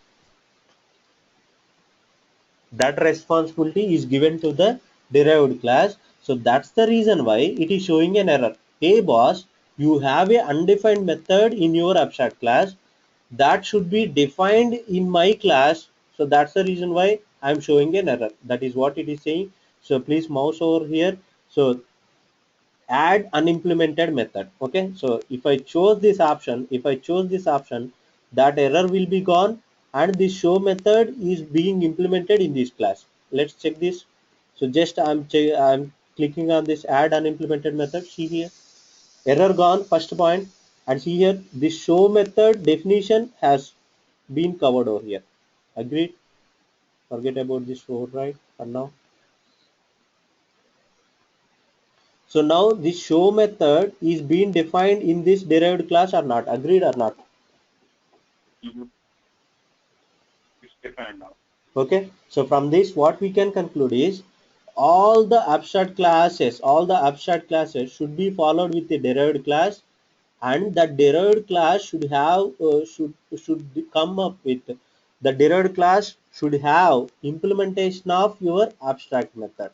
That responsibility is given to the derived class. So that's the reason why it is showing an error. Hey boss, you have a undefined method in your abstract class that should be defined in my class. So that's the reason why I'm showing an error. That is what it is saying. So please mouse over here. So add unimplemented method. Okay, so if I chose this option, that error will be gone and this show method is being implemented in this class. Let's check this. So just I'm clicking on this add unimplemented method. See here, error gone, first point. And see here, this show method definition has been covered over here. Agreed? Forget about this override for now. So now this show method is being defined in this derived class or not? Agreed or not? Mm-hmm. It's defined now. Okay. So from this, what we can conclude is all the abstract classes should be followed with a derived class, and that derived class should come up with the derived class should have implementation of your abstract method.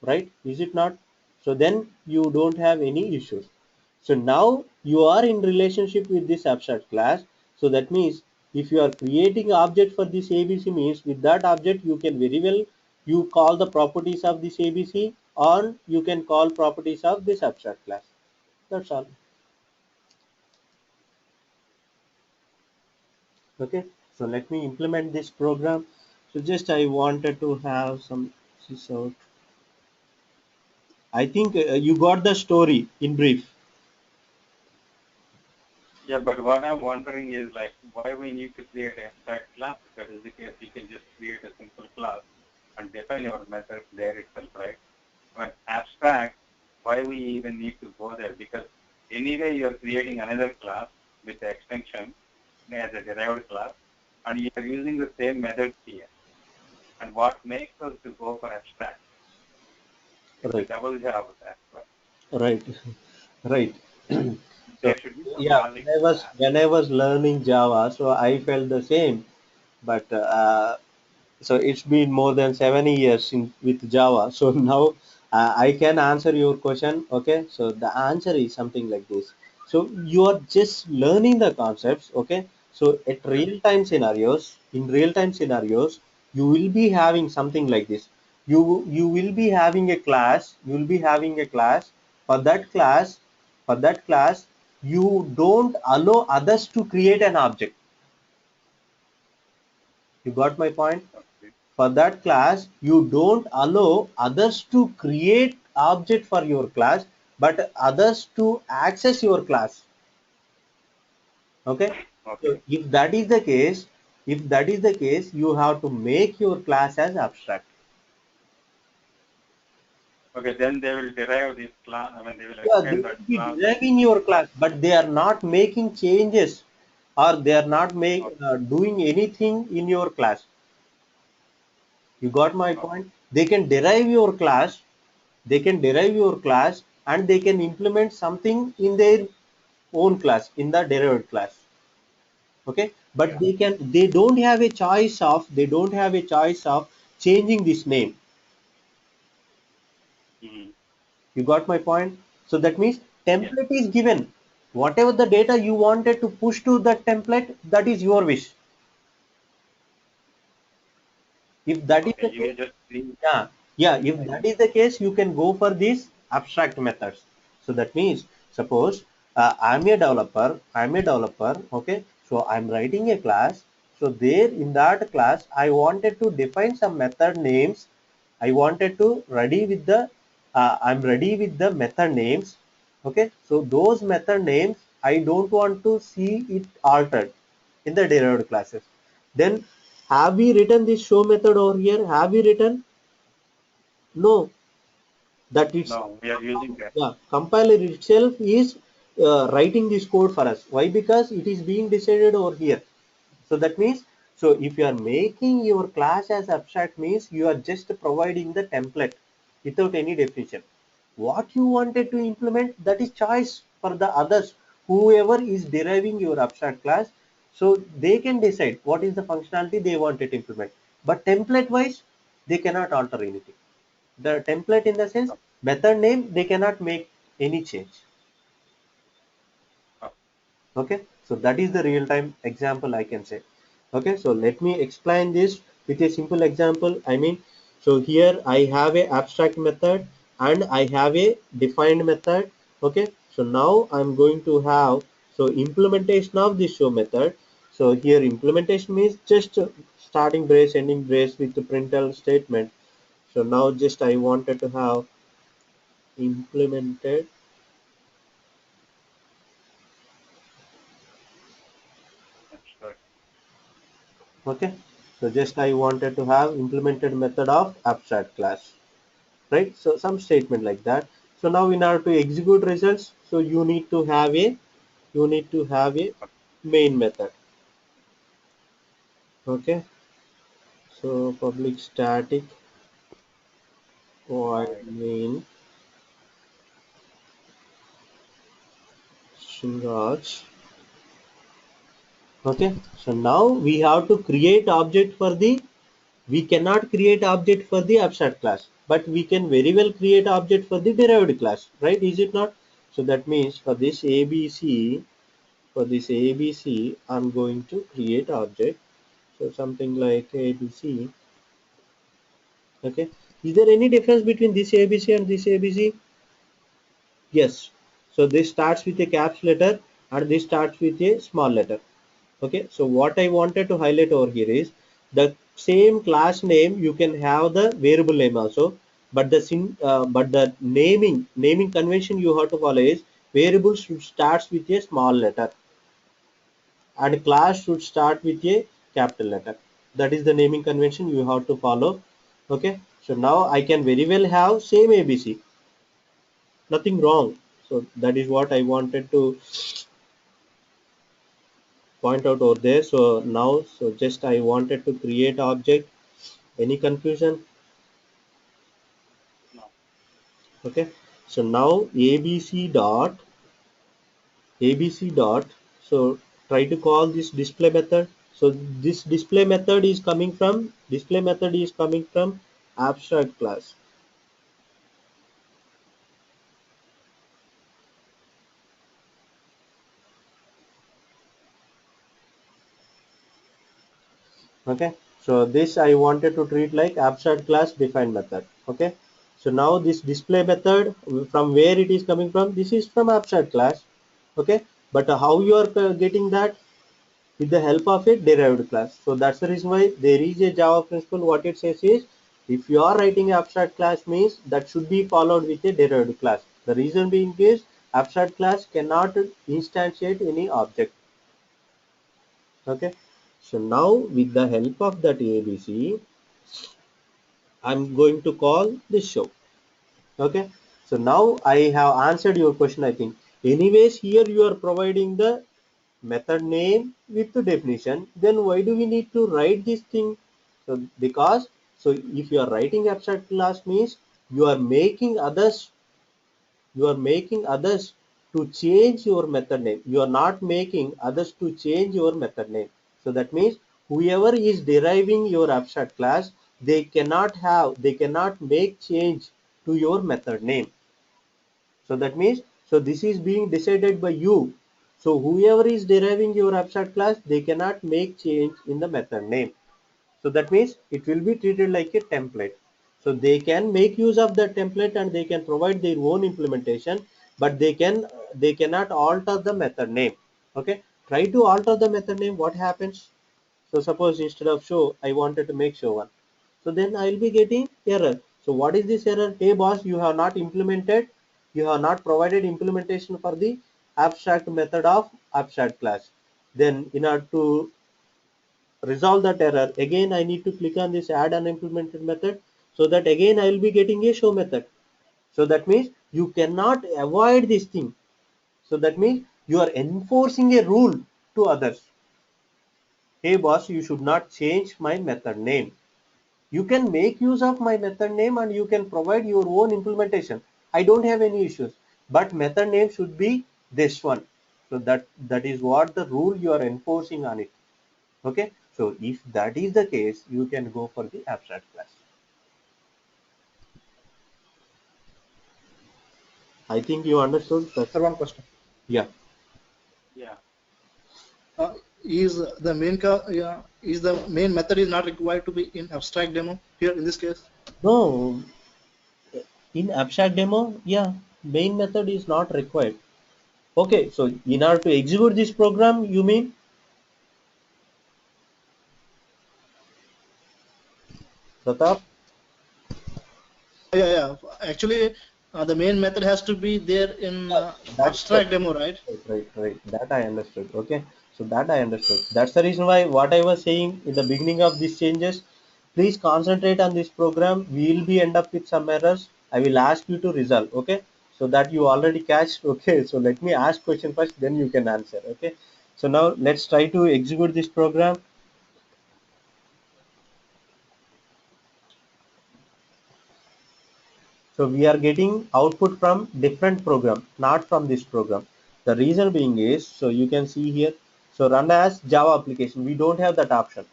Right? Is it not? So then you don't have any issues. So now you are in relationship with this abstract class. So that means if you are creating object for this ABC, means with that object you can very well you call the properties of this ABC, or you can call properties of this abstract class. That's all. Okay, so let me implement this program. So just I wanted to have some this out. I think you got the story in brief. Yeah, but what I'm wondering is like why we need to create an abstract class. If that is the case, you can just create a simple class and define your method there itself, right? When abstract, why we even need to go there? Because anyway, you're creating another class with the extension as a derived class, and you're using the same method here. And what makes us to go for abstract? It's a Right, double job with abstract. right, right. So There should be some yeah, logic to that. when I was learning Java, so I felt the same. But so it's been more than 7 years with Java. So now I can answer your question. Okay, so the answer is something like this. So you are just learning the concepts. Okay, so at real time scenarios, in real time scenarios, you will be having something like this. You will be having a class. You will be having a class. For that class, for that class, you don't allow others to create an object. You got my point? Okay. For that class, you don't allow others to create object for your class, but others to access your class. Okay, so Okay. if that is the case, if that is the case, you have to make your class as abstract. Okay, then they will derive this class. I mean, they will Yeah, they extend that will be class. deriving your class, but they are not making changes, or they are not Okay. doing anything in your class. You got my Okay. point? They can derive your class, they can derive your class, and they can implement something in their own class, in the derived class. Okay, but Yeah. they don't have a choice of, they don't have a choice of changing this name. Mm-hmm. You got my point? So that means Yeah. template is given. Whatever the data you wanted to push to that template, that is your wish. If that is Okay. the You will case, just see. yeah, yeah, if that is the case, you can go for these abstract methods. So that means, suppose I'm a developer, okay, so I'm writing a class. So there in that class, I wanted to define some method names. I wanted to ready with the, I'm ready with the method names. Okay, so those method names, I don't want to see it altered in the derived classes. Then have we written this show method over here? Have we written? No, that it's No, we are using that. yeah, compiler itself is writing this code for us. Why? Because it is being decided over here. So that means, so if you are making your class as abstract, means you are just providing the template without any definition. What you wanted to implement, that is choice for the others, whoever is deriving your abstract class. So they can decide what is the functionality they wanted to implement. But template wise, they cannot alter anything. The template in the sense method name, they cannot make any change. Oh, Okay, so that is the real time example I can say. Okay, so let me explain this with a simple example. I mean, so here I have a abstract method and I have a defined method. Okay, so now I'm going to have, so implementation of this show method. So here implementation means just starting brace, ending brace with the println statement. So now just I wanted to have implemented. that's right. Okay, so just I wanted to have implemented method of abstract class, right? So some statement like that. So now in order to execute results, so you need to have a main method. Okay, so public static void Right. main string. Okay, so now we have to create object for the we cannot create object for the abstract class, but we can very well create object for the derived class, right? Is it not? So that means for this ABC, I'm going to create object. So something like ABC. Okay. Is there any difference between this ABC and this ABC? Yes. So this starts with a caps letter and this starts with a small letter. Okay. So what I wanted to highlight over here is the same class name you can have the variable name also, but the naming convention you have to follow is variable should starts with a small letter and class should start with a capital letter. That is the naming convention you have to follow. Okay. So now I can very well have same ABC, nothing wrong. So that is what I wanted to point out over there. So now, so just I wanted to create object. Any confusion? No. Okay. So now ABC dot. So try to call this display method. So this display method is coming from abstract class. Okay. So this I wanted to treat like abstract class defined method. Okay. So now this display method, from where it is coming from, this is from abstract class. Okay. But how you are getting that? With the help of a derived class. So that's the reason why there is a Java principle. What it says is, if you are writing abstract class, means that should be followed with a derived class. The reason being is abstract class cannot instantiate any object. Okay. So now with the help of that ABC, I'm going to call this show. Okay. So now I have answered your question, I think. Anyways, here you are providing the method name with the definition. Then why do we need to write this thing? So because, so if you are writing abstract class means you are making others, to change your method name. You are not making others to change your method name. So that means whoever is deriving your abstract class, they cannot make change to your method name. So that means, so this is being decided by you. So whoever is deriving your abstract class, they cannot make change in the method name. So that means it will be treated like a template. So they can make use of the template and they can provide their own implementation, but they cannot alter the method name. Okay. Try to alter the method name. What happens? So suppose instead of show, I wanted to make show one. So then I will be getting error. So what is this error? Hey boss, you have not provided implementation for the abstract method of abstract class. Then in order to resolve that error, again I need to click on this add unimplemented method, so that again I will be getting a show method. So that means you cannot avoid this thing. So that means you are enforcing a rule to others. Hey boss, you should not change my method name. You can make use of my method name and you can provide your own implementation. I don't have any issues, but method name should be this one. So that is what the rule you are enforcing on it. Okay. So if that is the case, you can go for the abstract class. I think you understood that. Sir, one question. Yeah. Yeah. Is the main method is not required to be in abstract demo here in this case? No, in abstract demo, yeah, main method is not required. Okay. So in order to execute this program, you mean? Pratap? Yeah. Actually, the main method has to be there in That's abstract demo, right? right. That I understood. Okay. So that I understood. That's the reason why what I was saying in the beginning of these changes, please concentrate on this program. We will be end up with some errors. I will ask you to resolve. Okay. So that you already catch. Okay. So let me ask question first, then you can answer. Okay. So now let's try to execute this program. So we are getting output from different program, not from this program. The reason being is, so you can see here, so run as Java application. We don't have that option.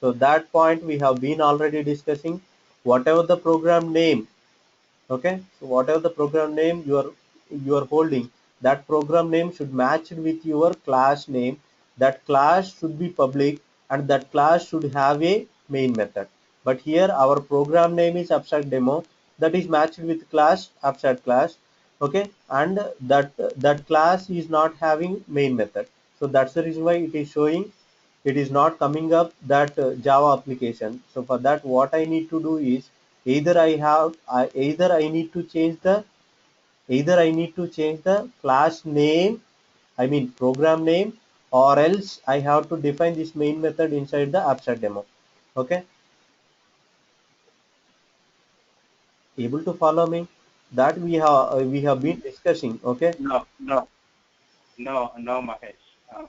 So that point we have been already discussing. Whatever the program name, okay, so whatever the program name you are holding, that program name should match with your class name. That class should be public, and that class should have a main method. But here our program name is abstract demo, that is matched with class abstract class, okay, and that class is not having main method. So that's the reason why it is showing, it is not coming up that Java application. So for that, what I need to do is either I need to change the class name, I mean program name, or else I have to define this main method inside the abstract demo. Okay, able to follow me? That we have been discussing. Okay. No, no, no, Mahesh.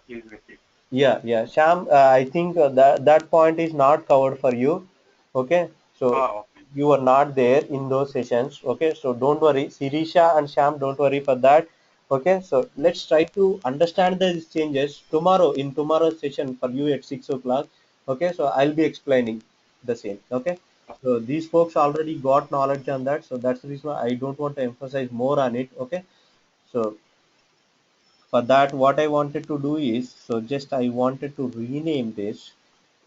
Please repeat. Yeah, Sham, I think that point is not covered for you. Okay, so Oh, okay. you are not there in those sessions. Okay, so don't worry, Sirisha and Sham, don't worry for that. Okay, so let's try to understand these changes tomorrow in tomorrow's session for you at 6 o'clock. Okay, so I'll be explaining the same. Okay, so these folks already got knowledge on that, so that's the reason why I don't want to emphasize more on it. Okay, so for that, what I wanted to do is, so just I wanted to rename this,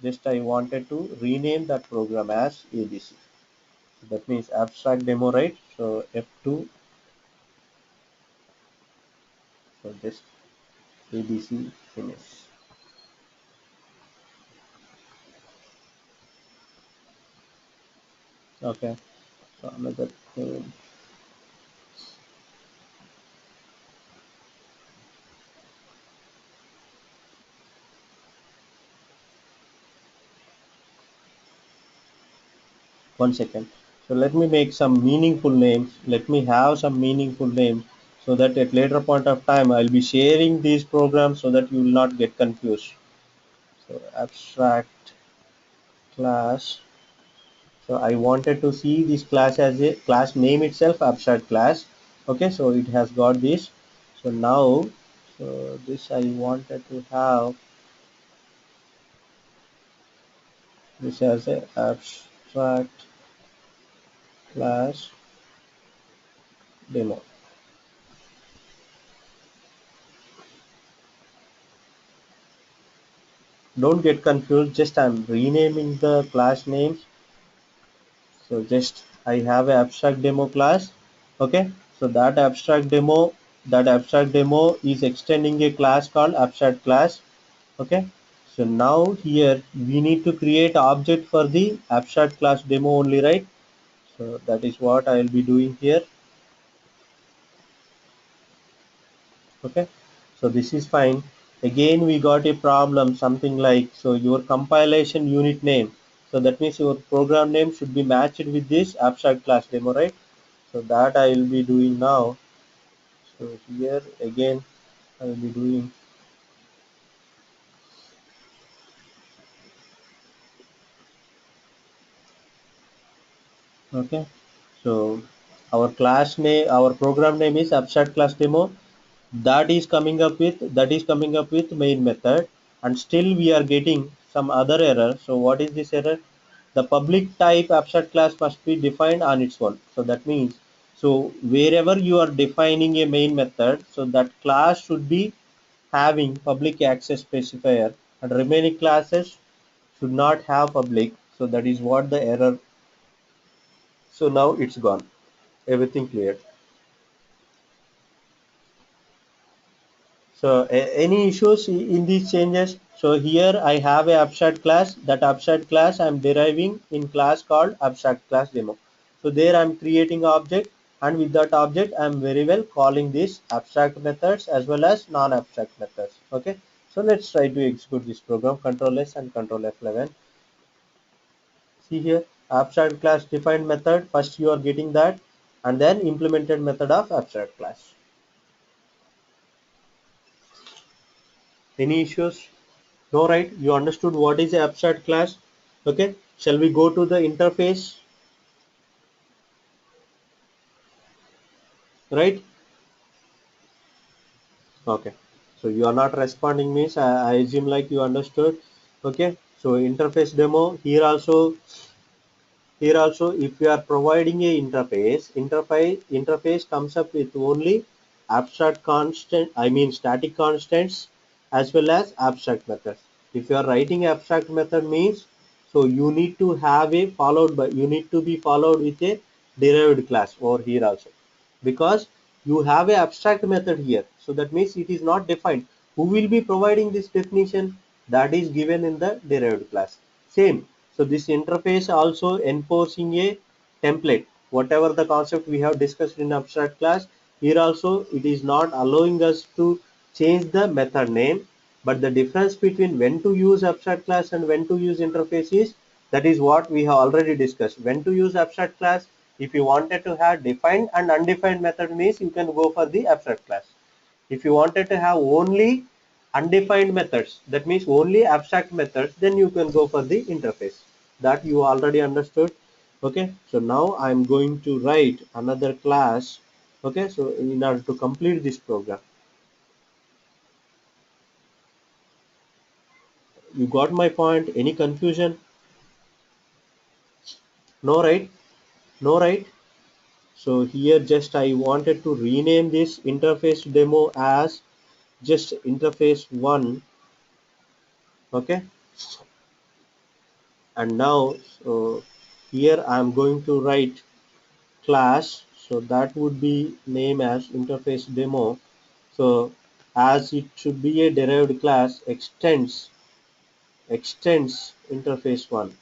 just I wanted to rename that program as ABC. So that means abstract demo, right? So F2, so just ABC finish. Okay, so another thing. One second. So let me make some meaningful names. Let me have some meaningful names so that at later point of time I'll be sharing these programs so that you will not get confused. So abstract class. So I wanted to see this class as a class name itself, abstract class. Okay, so it has got this. So now, so this I wanted to have this as a abstract class demo. Don't get confused, just I'm renaming the class names. So just I have a abstract demo class. Okay, so that abstract demo is extending a class called abstract class. Okay, so now here we need to create object for the abstract class demo only, right? So that is what I will be doing here. Okay, so this is fine. Again we got a problem, something like, so your compilation unit name, so that means your program name should be matched with this abstract class demo, right? So that I will be doing now. So here again I will be doing, okay, so our program name is abstract class demo. That is coming up with main method, and still we are getting some other error. So what is this error? The public type abstract class must be defined on its own. So that means, so wherever you are defining a main method, so that class should be having public access specifier, and remaining classes should not have public. So that is what the error. So now it's gone, everything clear. So any issues in these changes? So here I have a abstract class. That abstract class I'm deriving in class called abstract class demo. So there I'm creating object, and with that object I'm very well calling these abstract methods as well as non-abstract methods. Okay. So let's try to execute this program. Control S and Control F11. See here, abstract class defined method. First you are getting that, and then implemented method of abstract class. Any issues? No, right? You understood what is the abstract class? Okay. Shall we go to the interface? Right? Okay. So you are not responding means I assume like you understood. Okay. So interface demo, here also if you are providing a interface comes up with only abstract constant, I mean static constants as well as abstract methods. If you are writing abstract method means, so you need to have a followed by, you need to be followed with a derived class over here also, because you have a abstract method here. So that means it is not defined. Who will be providing this definition? That is given in the derived class. Same. So this interface also enforcing a template. Whatever the concept we have discussed in abstract class, here also it is not allowing us to change the method name, but the difference between when to use abstract class and when to use interface is, that is what we have already discussed. When to use abstract class, if you wanted to have defined and undefined method means you can go for the abstract class. If you wanted to have only undefined methods, that means only abstract methods, then you can go for the interface. That you already understood. Okay, so now I'm going to write another class. Okay, so in order to complete this program, you got my point? Any confusion? No, right? No, right? So here just I wanted to rename this interface demo as just interface 1. Okay, and now so here I am going to write class, so that would be name as interface demo. So as it should be a derived class, extends interface 1.